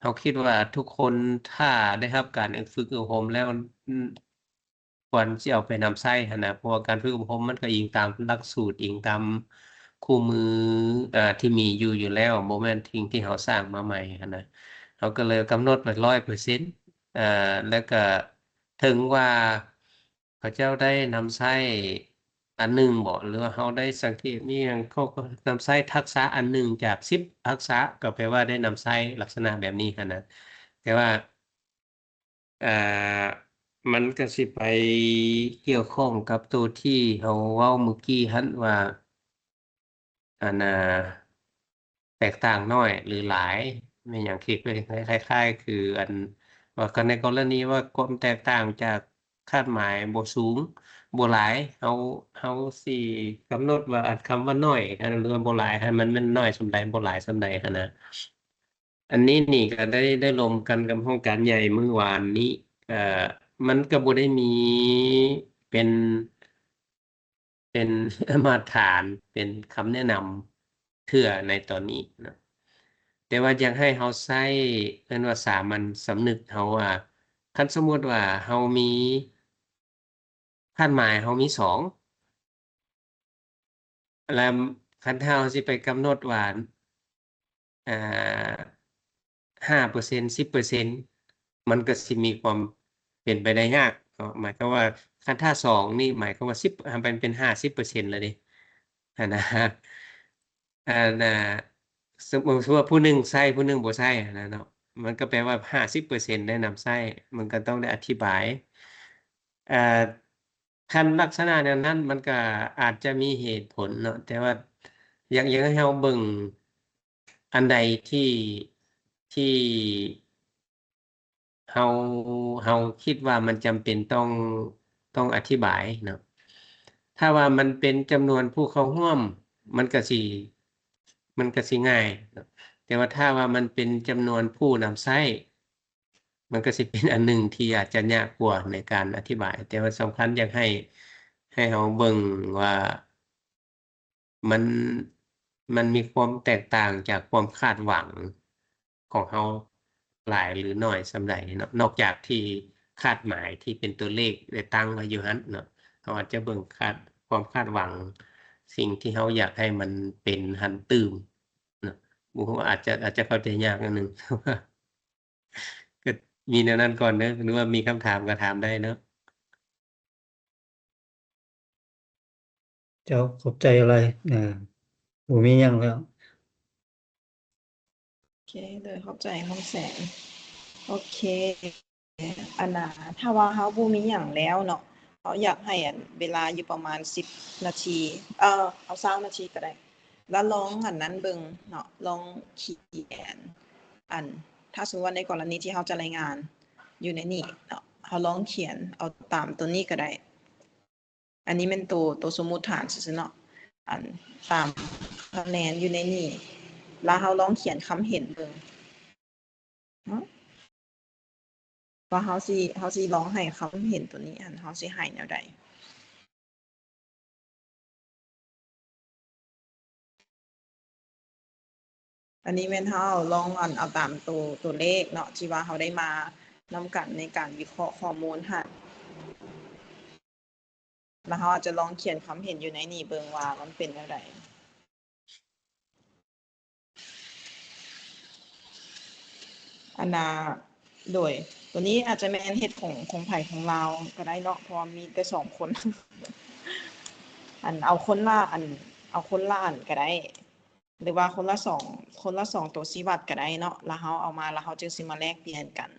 เราคิดว่าทุกคนถ้าได้รับการฝึกอบรมแล้วควรสิเอาไปนำใช้หั้นนะเพราะว่าการฝึกอบรมมันก็อิงตามหลักสูตรอิงตามคู่มือที่มีอยู่แล้วบ่แม่นสิ่งที่เราสร้างมาใหม่หั้นนะเราก็เลยกำหนดไว้100%แล้วก็ถึงว่าเขาเจ้าได้นำใช้อันหนึ่งบ่หรือว่าเราได้สังเกตนี่หยังเขาก็นำใช้ทักษะอันหนึ่งจาก10ทักษะก็แปลว่าได้นำใช้ลักษณะแบบนี้หั้นนะแต่ว่าอ่ามันก็สิไปเกี่ยวข้องกับตัวที่เราเว้าเมื่อกี้หั่นว่าอันแตกต่างน้อยหรือหลายแม่นหยังคิดไว้คล้ายๆคือว่าก็ในกรณีว่าความแตกต่างจากคาดหมายบ่สูง บ่หลายเฮาสิกำหนดว่าคำว่าน้อยหรือว่าบ่หลายให้มันน้อยส่ำใดบ่หลายส่ำใดหั้นนะอันนี้นี่ก็ได้รวมกันกับโครงการใหญ่มื้อวานนี้มันก็บ่ได้มีเป็นเป็น มาตรฐานเป็นคำแนะนำเทื่อในตอนนี้เนาะแต่ว่าอยากให้เฮาใช้เอิ้นว่าสามัญสำนึกเฮาว่าคันสมมุติว่าเฮามีคาดหมายเฮามี2แล้วคันถ้าเฮาสิไปกำหนดว่าอ่า5% 10%มันก็สิมีความเป็นไปได้ยากหมายความว่าคันถ้า2นี่หมายความว่า10มันเป็น50%แล้วเด้หั้นนะน่ะสมมุติว่าผู้หนึ่งใช้ผู้หนึ่งบ่ใช้หั้นนะเนาะมันก็แปลว่า50%ได้นำใช้มันก็ต้องได้อธิบายอ่าคันลักษณะแนวนั้นมันก็อาจจะมีเหตุผลเนาะแต่ว่าอยากให้เราเบิ่งอันใดที่เฮาเฮาคิดว่ามันจำเป็นต้องอธิบายเนาะถ้าว่ามันเป็นจำนวนผู้เข้าร่วมมันก็สิง่ายเนาะแต่ว่าถ้าว่ามันเป็นจำนวนผู้นำใช้มันก็สิเป็นอันหนึ่งที่อาจจะยากกว่าในการอธิบาย แต่ว่าสำคัญอยากให้เราเบิ่งว่ามันมีความแตกต่างจากความคาดหวังของเราหลายหรือน้อยส่ำใดเนาะนอกจากที่คาดหมายที่เป็นตัวเลขได้ตั้งไว้อยู่หั้นเนาะเราอาจจะเบิ่งความคาดหวังสิ่งที่เราอยากให้มันเป็นหั้นตื่มเนาะบ่ฮู้ว่าอาจจะเข้าใจยากอันหนึ่ง ก็มีแนวนั้นก่อนเด้อหรือว่ามีคำถามก็ถามได้เนาะ เจ้าขอบใจอะไรบ่มีหยังแล้ว โอเคเลยเข้าใจห้องแสงโอเคอันน่ะถ้าว่าเฮาบ่มีหยังแล้วเนาะเฮาอยากให้เวลาอยู่ประมาณ10นาทีเอา20นาทีก็ได้แล้วลองอันนั้นเบิ่งเนาะลองเขียนถ้าสมมุติว่าในกรณีที่เฮาจะรายงานอยู่ในนี้เนาะเฮาลองเขียนเอาตามตัวนี้ก็ได้อันนี้เป็นตัวสมมุติฐานซื่อๆเนาะตามคะแนนอยู่ในนี้แล้วเฮาลองเขียนคำเห็นเบิ่งเนาะว่าเฮาสิลองให้คำเห็นตัวนี้เฮาสิให้แนวใดอันนี้แม่นเฮาลองเอาตามตัวเลขเนาะที่ว่าเฮาได้มานำกันในการวิเคราะห์ข้อมูลหั่นแล้วเฮาอาจจะลองเขียนคำเห็นอยู่ในนี้เบิ่งว่ามันเป็นแนวใดอันน่ะโดยตัวนี้อาจจะแม่นเฮ็ดของไผของเราก็ได้เนาะเพราะว่ามีแต่2คนเอาคนละก็ได้หรือว่าคนละ2ตัวชี้วัดก็ได้เนาะแล้วเฮาเอามาแล้วเฮาจึงสิมาแลกเปลี่ยนกัน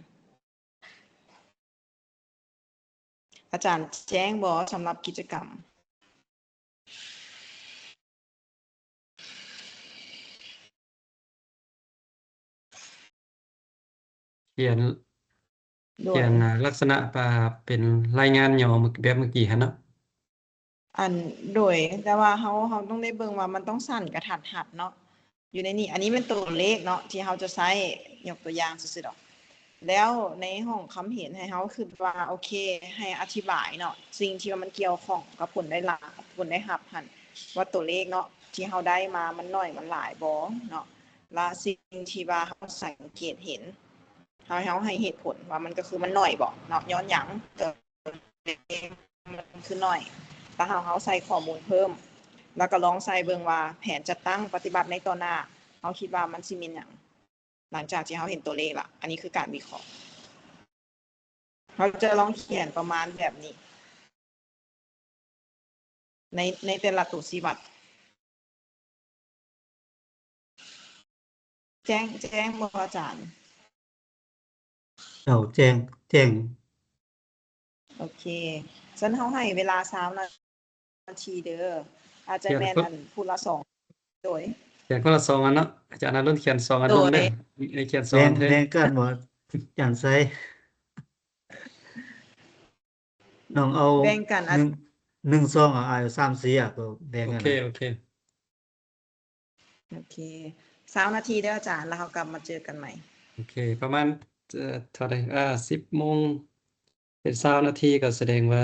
อาจารย์แจ้งบ่สำหรับกิจกรรมเขียน โด เขี ย ยนลักษณะเป็นรายงานย่อแบบเมื่อกี้หั่นเนาะ โดยแต่ว่าเฮาต้องได้เบิ่งว่ามันต้องสั้นกระทัดรัดเนาะอยู่ในนี้อันนี้เป็นตัวเลขเนาะที่เฮาจะใช้ยกตัวอย่างซื่อๆดอกแล้วในห้องคำเห็นให้เฮาคิดว่าโอเคให้อธิบายเนาะสิ่งที่ว่ามันเกี่ยวข้องกับผลได้รับหั่นว่าตัวเลขเนาะที่เฮาได้มามันน้อยมันหลายบ่เนาะและสิ่งที่ว่าเฮาสังเกตเห็นเฮาให้เหตุผลว่ามันก็คือมันน้อยบ่เนาะย้อนหยังมันคือน้อยแล้วเฮาใส่ข้อมูลเพิ่มแล้วก็ลองใส่เบิ่งว่าแผนจัดตั้งปฏิบัติในต่อหน้าเฮาคิดว่ามันสิมีหยังหลังจากที่เฮาเห็นตัวเลขละอันนี้คือการวิเคราะห์เราจะลองเขียนประมาณแบบนี้ในแต่ละตัวชี้วัดแจ้งบ่อาจารย์ แจ้ง โอเคฉันเฮาให้เวลา3นาทีเด้ออาจจะแม่นผู้ละ2โดย เขียนคนละ2อันเนาะอาจารย์อรุณเขียน2อันลงเด้อได้เขียน2อันเด้อ แบ่งกันบ่จังไสน้องเอา แบ่งกัน หนึ่ง 1 2เอา3 4อ่ะก็แบ่ง โอ กัน เค น่ะ โอเค โอเค20 นาทีเด้ออาจารย์แล้วเรากลับมาเจอกันใหม่ โอเค ประมาณเท่าใด10 โมงเป็น20 นาทีก็แสดงว่า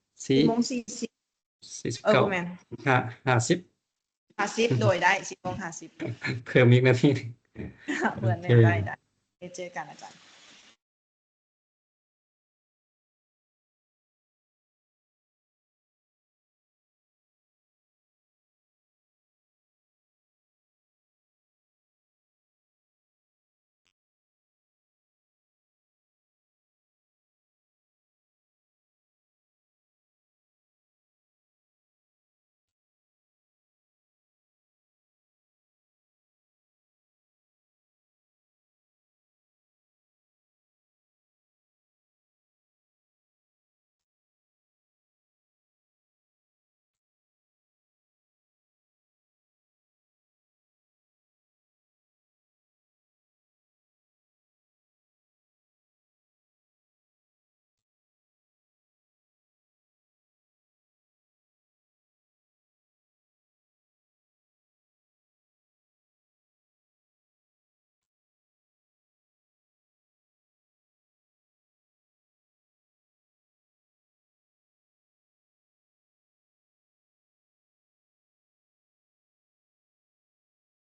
10 โมง 40 บ่แม่น 50 50โดยได้10 โมง 50 เพิ่มอีกนาทีหนึ่ง เพื่อน โอ แน เค วได้เจอกันอาจารย์